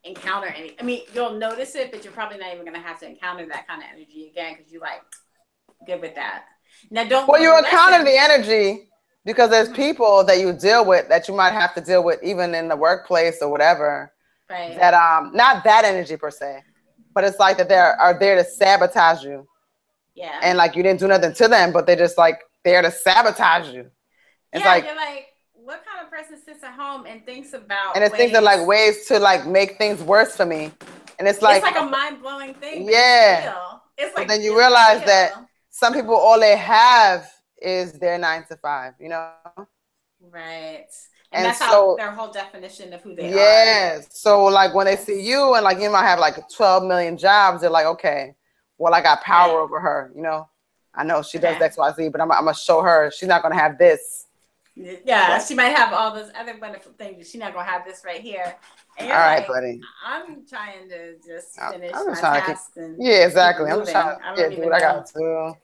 encounter any. I mean, you'll notice it, but you're probably not even gonna have to encounter that kind of energy again because you're like good with that. Now don't. Well, you encounter the energy because there's people that you deal with that you might have to deal with even in the workplace or whatever. Right. That not that energy per se, but it's like that they are there to sabotage you. Yeah. And like you didn't do nothing to them, but they're just like there to sabotage you. It's like you're like, what kind of person sits at home and thinks about and it thinks of like ways to like make things worse for me. And it's like a mind-blowing thing. Yeah. It's like then you realize that some people all they have is their 9 to 5, Right. And that's so, how their whole definition of who they are. Yeah. So like when they see you and like you might have like 12 million jobs, they're like, okay, well, I got power over her, I know she does X, Y, Z, but I'm gonna show her she's not gonna have this. Yeah, she might have all those other wonderful things, but she's not gonna have this right here. And all right, buddy. I'm trying to just finish my task. Exactly. I'm trying to do what I got to.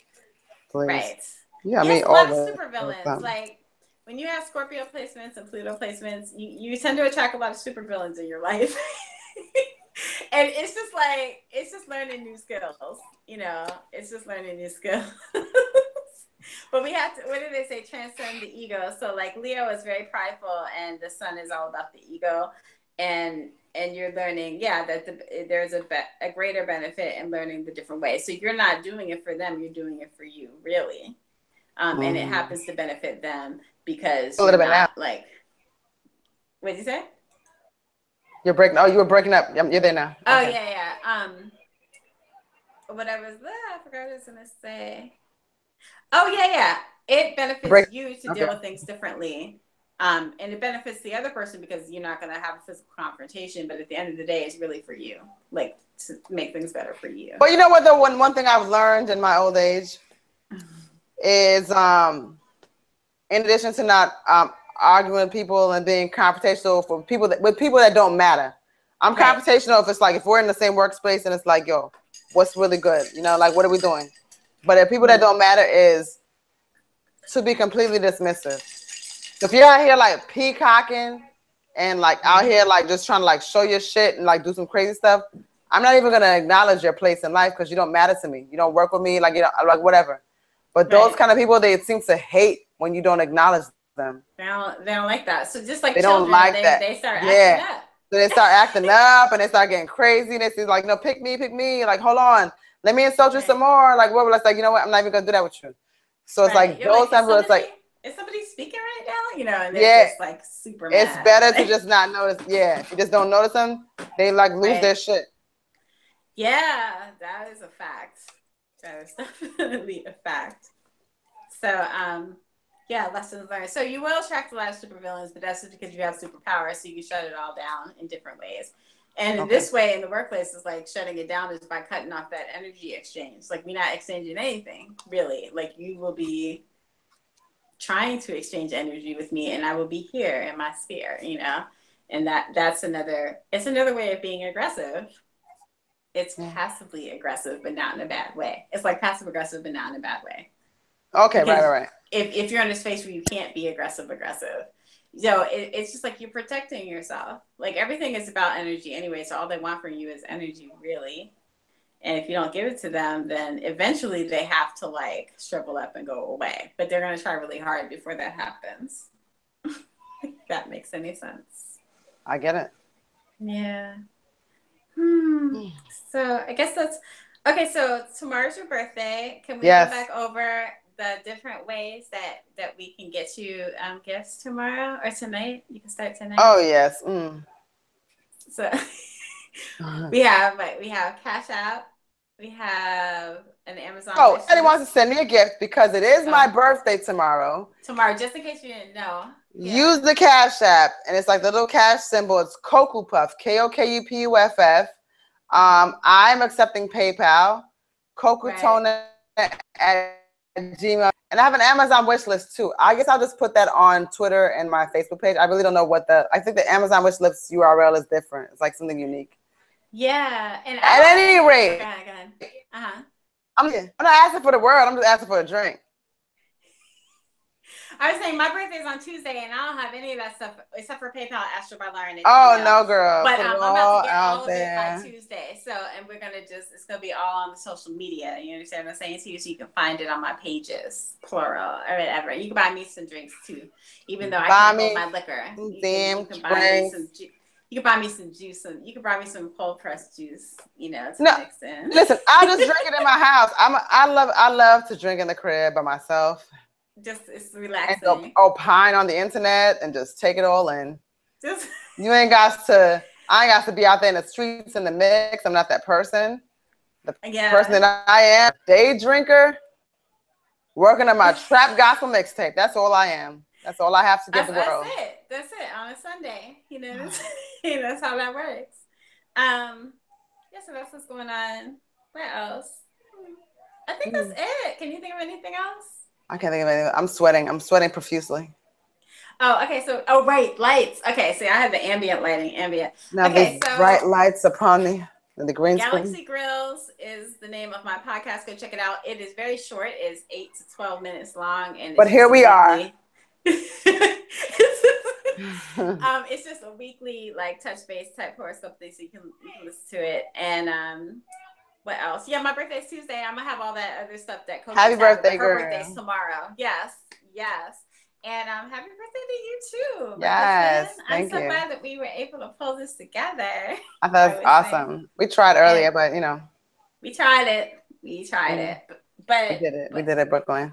Please. Right. Yeah, a lot of supervillains. Like when you have Scorpio placements and Pluto placements, you tend to attract a lot of supervillains in your life. And it's just learning new skills. It's just learning new skills. But we have to, what do they say? Transcend the ego. So like Leo is very prideful and the sun is all about the ego. And you're learning, that there's a greater benefit in learning the different ways. So you're not doing it for them, you're doing it for you, really. And it happens to benefit them because a little bit now. Like, what did you say? You're breaking. Oh, you were breaking up. You're there now. Oh yeah. What I forgot what I was gonna say. Oh yeah. It benefits you to deal with things differently. And it benefits the other person because you're not going to have a physical confrontation, but at the end of the day, it's really for you, like to make things better for you. But you know what, though, one thing I've learned in my old age is, in addition to not arguing with people and being confrontational with people that don't matter, I'm confrontational if we're in the same workspace and it's like, yo, what's really good? Like, what are we doing? But if people that don't matter is to be completely dismissive. If you're out here like peacocking and like out here like just trying to like show your shit and like do some crazy stuff, I'm not even gonna acknowledge your place in life because you don't matter to me. You don't work with me, like like whatever. But those kind of people, they seem to hate when you don't acknowledge them. They don't like that. So just like they children, don't like that. They start acting up. So they start acting up and they start getting crazy. They say like, no, pick me. Like, hold on, let me insult you some more. Like, what? It's like, you know what? I'm not even gonna do that with you. So it's like those times where it's like, is somebody speaking right now? And they're just like super mad. It's better to just not notice. Yeah, if you just don't notice them, they like lose their shit. Yeah, that is a fact. That is definitely a fact. So, lessons learned. So you will attract a lot of supervillains, but that's just because you have superpowers, so you can shut it all down in different ways. And in this way, in the workplace, is like shutting it down is by cutting off that energy exchange. Like we're not exchanging anything, really. Like you will be trying to exchange energy with me and I will be here in my sphere, and it's another way of being aggressive. It's passively aggressive, but not in a bad way. It's like passive aggressive, but not in a bad way. Okay, because right. If you're in a space where you can't be aggressive, so it's just like you're protecting yourself. Like everything is about energy anyway. So all they want from you is energy, really. And if you don't give it to them, then eventually they have to like shrivel up and go away. But they're going to try really hard before that happens. If that makes any sense. I get it. Yeah. So I guess that's okay. So tomorrow's your birthday. Can we go back over the different ways that we can get you gifts tomorrow or tonight? You can start tonight. Oh yes. So we have Cash App. We have an Amazon. Oh, Eddie wants to send me a gift because it is my birthday tomorrow. Tomorrow, just in case you didn't know. Use the Cash App, and it's like the little cash symbol. It's Koku Puff, KOKUPUFF. I'm accepting PayPal. Kokutona at Gmail. And I have an Amazon wish list too. I guess I'll just put that on Twitter and my Facebook page. I really don't know I think the Amazon wish list URL is different. It's like something unique. Yeah. And at any rate, go ahead. I'm not asking for the world. I'm just asking for a drink. I was saying my birthday is on Tuesday, and I don't have any of that stuff except for PayPal, Astro by Lauren. Oh no, girl! But I'm about to get all of it by Tuesday. So, and we're gonna it's gonna be all on the social media. You understand what I'm saying to you? So you can find it on my pages, plural or whatever. You can buy me some drinks too, even though I can't hold my liquor. You can buy me some. You can buy me some juice. You can buy me some cold pressed juice. You know, to mix in. Listen, I just drink it in my house. I love to drink in the crib by myself. Just it's relaxing. And opine on the internet and just take it all in. I ain't got to be out there in the streets in the mix. I'm not that person. The person that I am, day drinker, working on my trap gospel mixtape. That's all I am. That's all I have to give the world. That's it. On a Sunday, that's how that works. So that's what's going on. What else? I think that's it. Can you think of anything else? I can't think of anything. I'm sweating. I'm sweating profusely. Oh, okay. So, right, lights. Okay, so I have the ambient lighting. Now there's bright lights upon me. The green Galaxy screen. Grills is the name of my podcast. Go check it out. It is very short. It's 8 to 12 minutes long, and but here we are. It's just a weekly touch base type horoscope thing, so you can listen to it. And what else? Yeah, my birthday's Tuesday. I'm gonna have all that other stuff that Coach happy birthday, girl. Her birthday's tomorrow. Yes. And happy birthday to you too. Yes, I'm so glad that we were able to pull this together. I thought it was awesome. We tried earlier, but we tried it. But we did it, Brooklyn.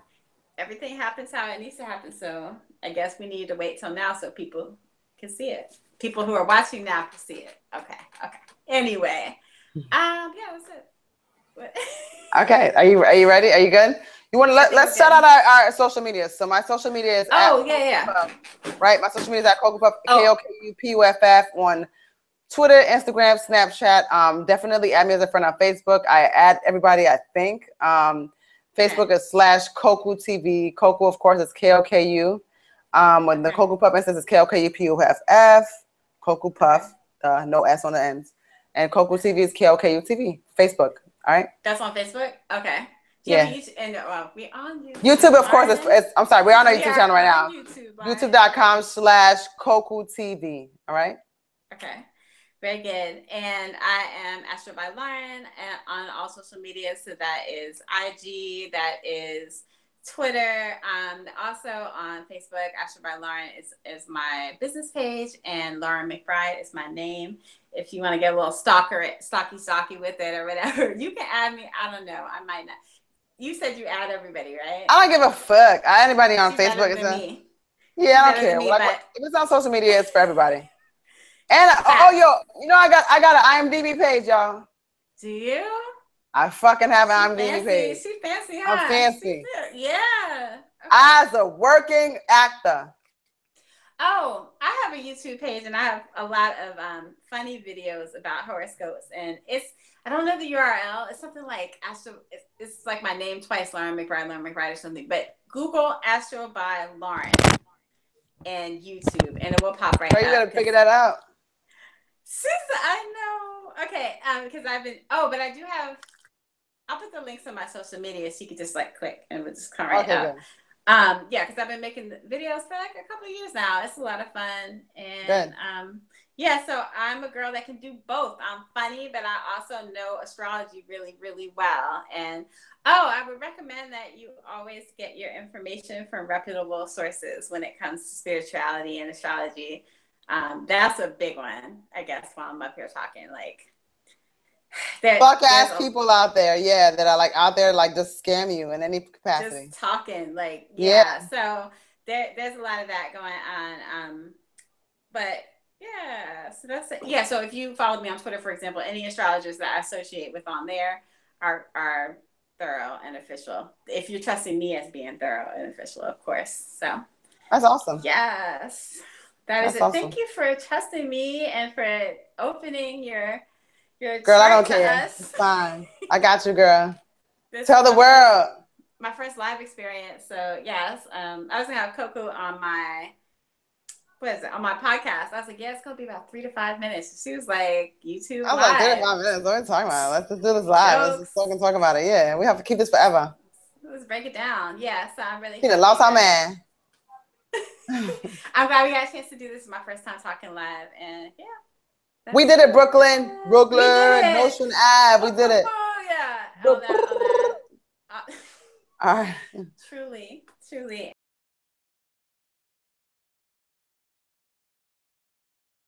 Everything happens how it needs to happen. So I guess we need to wait till now so people can see it. People who are watching now can see it. Okay. Anyway, that's it. Okay, are you ready? Are you good? You want to let's shout out our social media. So my social media is right. My social media is at Koku Puff, KOKUPUFF on Twitter, Instagram, Snapchat. Definitely add me as a friend on Facebook. I add everybody. I think Facebook is /Koku TV. Koku, of course, is KOKU. When the Koku Puff instance is KOKUPUFF. Koku Puff, no S on the ends. And Koku TV is KOKU TV. Facebook. All right. That's on Facebook. Okay. Yeah. We're on YouTube. YouTube, of course. I'm sorry. We're on our YouTube channel right now. YouTube.com/Koku TV. All right. Okay. Very good. And I am Astro by Lauren on all social media. So that is IG, that is Twitter, also on Facebook. Astro by Lauren is my business page, and Lauren McBride is my name. If you want to get a little stalky with it or whatever, you can add me. I don't know. I might not. You said you add everybody, right? I don't give a fuck. Anybody on Facebook is me. Yeah, I don't care. If it's on social media, it's for everybody. And I got an IMDb page, y'all. Do you? I fucking have an IMDb page. She's fancy, huh? I'm fancy. Yeah. Okay. As a working actor. Oh, I have a YouTube page, and I have a lot of funny videos about horoscopes, and I don't know the URL. It's something like it's like my name twice, Lauren McBride or something. But Google Astro by Lauren and YouTube, and it will pop right up. So you gotta figure that out. Sister, I know. okay, because I've been. Oh, but I do have. I'll put the links on my social media so you can just like click and it'll just come right up. Good. Yeah, because I've been making videos for like a couple of years now. It's a lot of fun, and Good. yeah. So I'm a girl that can do both. I'm funny, but I also know astrology really, really well. And I would recommend that you always get your information from reputable sources when it comes to spirituality and astrology. That's a big one, I guess. While I'm up here talking, like. Fuck ass people out there, yeah, that are like out there like just scam you in any capacity. Just talking, like yeah. So there's a lot of that going on. But yeah, so that's it. Yeah, so if you follow me on Twitter, for example, any astrologers that I associate with on there are thorough and official. If you're trusting me as being thorough and official, of course. So that's awesome. Yes, that's it. Awesome. Thank you for trusting me and for opening your girl, I don't care. Us. It's fine. I got you, girl. Tell the world. My first live experience. So yes, I was gonna have Coco on my on my podcast. I was like, yeah, it's gonna be about 3 to 5 minutes. She was like, YouTube live. I was like, 3 to 5 minutes. What are you talking about? Let's just do this live. Jokes. Let's just talk about it. Yeah, we have to keep this forever. Let's break it down. Yeah, so I'm really. You lost our man. I'm glad we got a chance to do this. My first time talking live, and yeah. We did it, Brooklyn, Notion Ave. We did it. Oh, yeah. All that. All right. Truly.